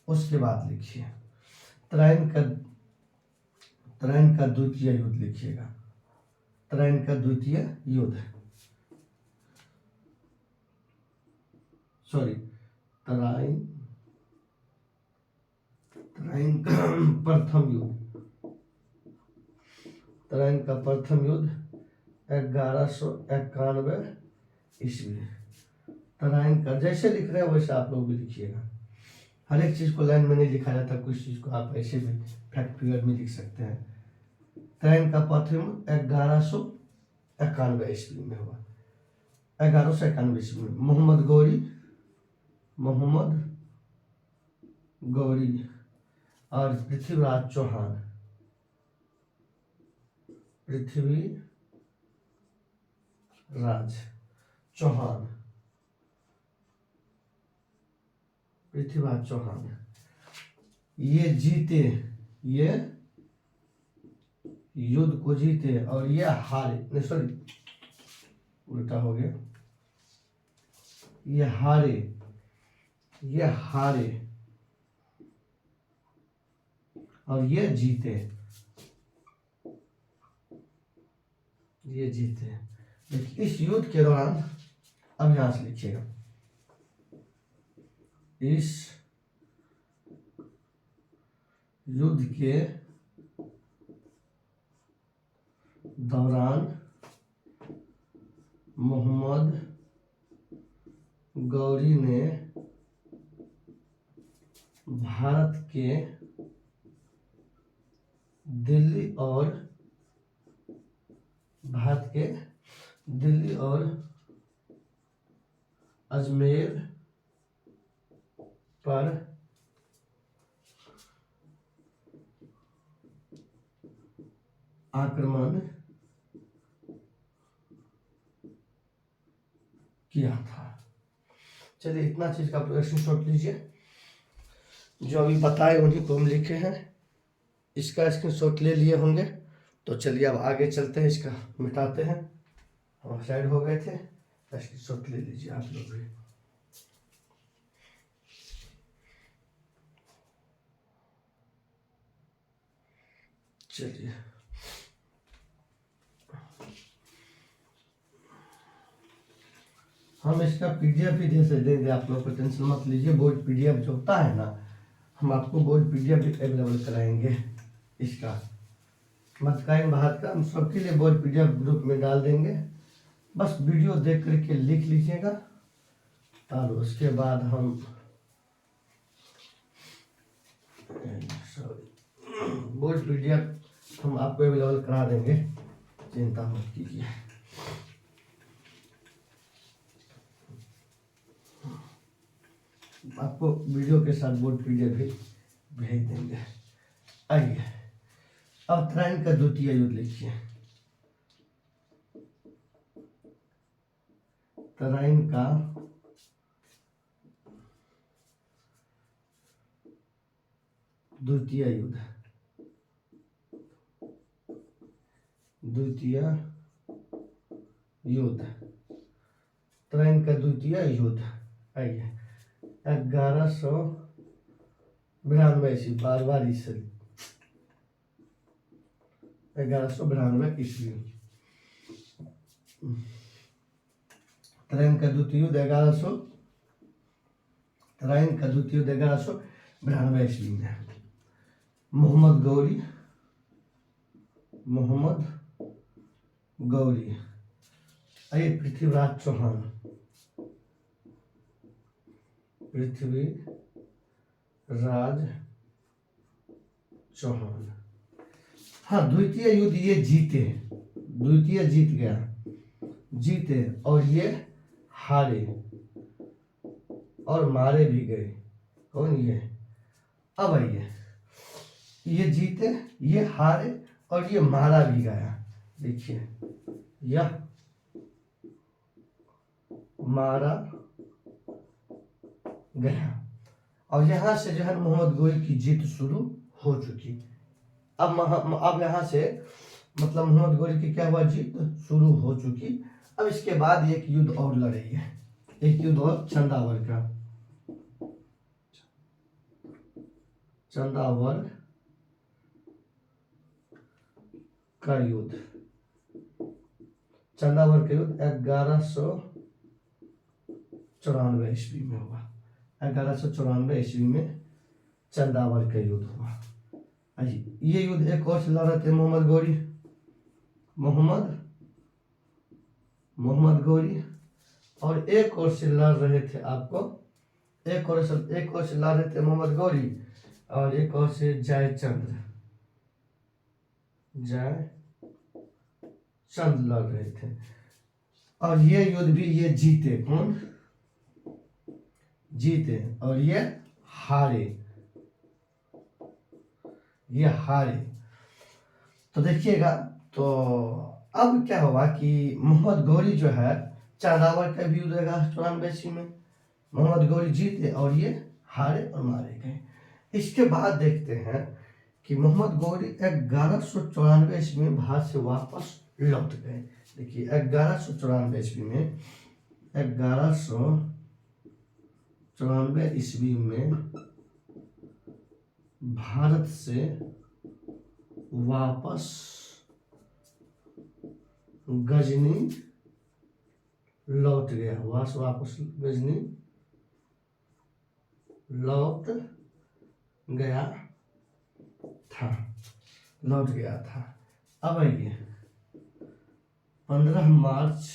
उसके बाद लिखिए त्रैन का द्वितीय युद्ध लिखिएगा। त्रैन का द्वितीय युद्ध, सॉरी, त्रैन का प्रथम युद्ध। त्रैन का प्रथम युद्ध 1191 ईस्वी। त्रैन का जैसे लिख रहे हैं वैसे आप लोग भी लिखिएगा। हर एक चीज को लाइन में नहीं लिखा जाता, कुछ चीज को आप ऐसे भी फैक्ट फिगर में लिख सकते हैं। तराइन का पथ 1191 ईस्वी में हुआ, 1191 ईस्वी में। मोहम्मद गौरी और पृथ्वीराज चौहान ये जीते, ये युद्ध को जीते और ये हारे, नहीं सॉरी उल्टा हो गया, ये हारे और ये जीते। देखिए इस युद्ध के दौरान, अब यहां से लिखिएगा, इस युद्ध के दौरान मोहम्मद गौरी ने भारत के दिल्ली और अजमेर पर आक्रमण किया था। चलिए इतना चीज का स्क्रीनशॉट लीजिए, जो अभी बताए उन्हीं को हम लिखे हैं, इसका स्क्रीनशॉट ले लिए होंगे। तो चलिए अब आगे चलते हैं, इसका मिटाते हैं, हम साइड हो गए थे। स्क्रीनशॉट ले लीजिए आप लोग भी। चलिए हम इसका पीडीएफ भी दे देंगे आप लोग को, टेंशन मत लीजिए। बोर्ड पीडीएफ जो होता है ना, हम आपको बोर्ड पीडीएफ भी अवेलेबल कराएंगे। इसका मध्यकालीन भारत का हम सबके लिए बोर्ड पीडीएफ ग्रुप में डाल देंगे। बस वीडियो देख करके लिख लीजिएगा और उसके बाद हम बोर्ड पीडीएफ हम आपको अवेलेबल करा देंगे, चिंता मत कीजिए। आपको वीडियो के साथ बोर्ड पीडीएफ भी भेज देंगे। आइए अब तराइन का द्वितीय युद्ध लिखिए। तराइन का द्वितीय युद्ध, तराइन का द्वितीय युद्ध। आइए 1192 ईस्वी, बार ईस्वी, 1192 ईस्वी। तराइन का द्वितीय युद्ध 1192 ईस्वी में। मोहम्मद गौरी आइए पृथ्वीराज चौहान। हाँ, द्वितीय युद्ध ये जीते, द्वितीय जीते और ये हारे और मारे भी गए। कौन ये? अब आइए, ये जीते, ये हारे और ये मारा भी गया। देखिए यह मारा गया और यहां से जो है मोहम्मद गौरी की जीत शुरू हो चुकी। अब यहां से मतलब मोहम्मद गौरी की क्या हुआ, जीत शुरू हो चुकी। अब इसके बाद एक युद्ध और लड़ेगी, एक युद्ध और चंदावर का युद्ध। चंदावर का युद्ध 1194 ईस्वी में हुआ। 1194 ईस्वी में चंदावर का युद्ध हुआ। ये युद्ध एक और से लड़ रहे थे मोहम्मद गौरी और एक और से लड़ रहे थे एक और से लड़ रहे थे मोहम्मद गौरी और एक और से जयचंद्र। जयचंद लड़ रहे थे और ये युद्ध भी ये जीते। कौन जीते? और ये हारे, ये हारे। तो देखिएगा, तो अब क्या हुआ कि मोहम्मद गौरी जो है चांदावर का भी युद्ध है 94 में। मोहम्मद गौरी जीते और ये हारे और मारे गए। इसके बाद देखते हैं कि मोहम्मद गौरी 1194 ईस्वी में भारत से वापस लौट गए। देखिए 1194 ईस्वी में, 1194 ईस्वी में भारत से वापस गजनी लौट गया। वापस गजनी लौट गया था। अब आइए 15 मार्च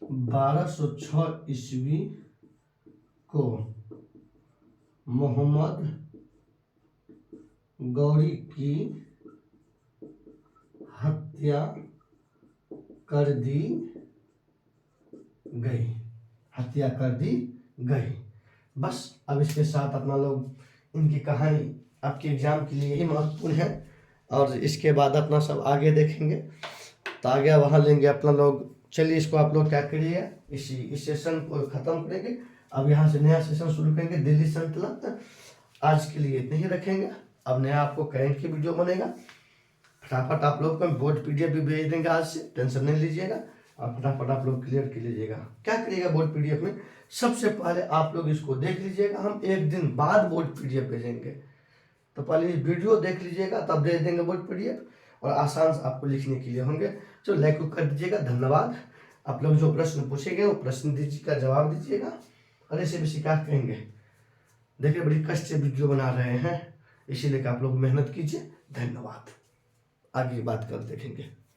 1206 ईस्वी को मोहम्मद गौरी की हत्या कर दी गई। बस अब इसके साथ अपना लोग, इनकी कहानी आपके एग्जाम के लिए ही महत्वपूर्ण है और इसके बाद अपना सब आगे देखेंगे। तो आगे वहाँ लेंगे अपना लोग। चलिए इसको आप लोग क्या करिए, इस सेशन को ख़त्म करेंगे। अब यहाँ से नया सेशन शुरू करेंगे, दिल्ली सल्तनत। आज के लिए इतने ही रखेंगे। अब नया आपको करेंट की वीडियो बनेगा। फटाफट आप लोग को बोर्ड PDF भी भेज देंगे आज से, टेंशन नहीं लीजिएगा। और फटाफट आप लोग क्लियर कर लीजिएगा। क्या करिएगा बोर्ड PDF में, सबसे पहले आप लोग इसको देख लीजिएगा। हम एक दिन बाद बोर्ड PDF भेजेंगे, तो पहले इस वीडियो देख लीजिएगा, तब भेज देंगे बोर्ड PDF। और आसान से आपको लिखने के लिए होंगे। तो लाइक कर दीजिएगा। धन्यवाद। आप लोग जो प्रश्न पूछेंगे वो प्रश्न दीजिएगा, जवाब दीजिएगा और ऐसे भी शिकायत करेंगे। देखिए बड़ी कष्ट से वीडियो बना रहे हैं, इसीलिए आप लोग मेहनत कीजिए। धन्यवाद। आगे बात कर देखेंगे।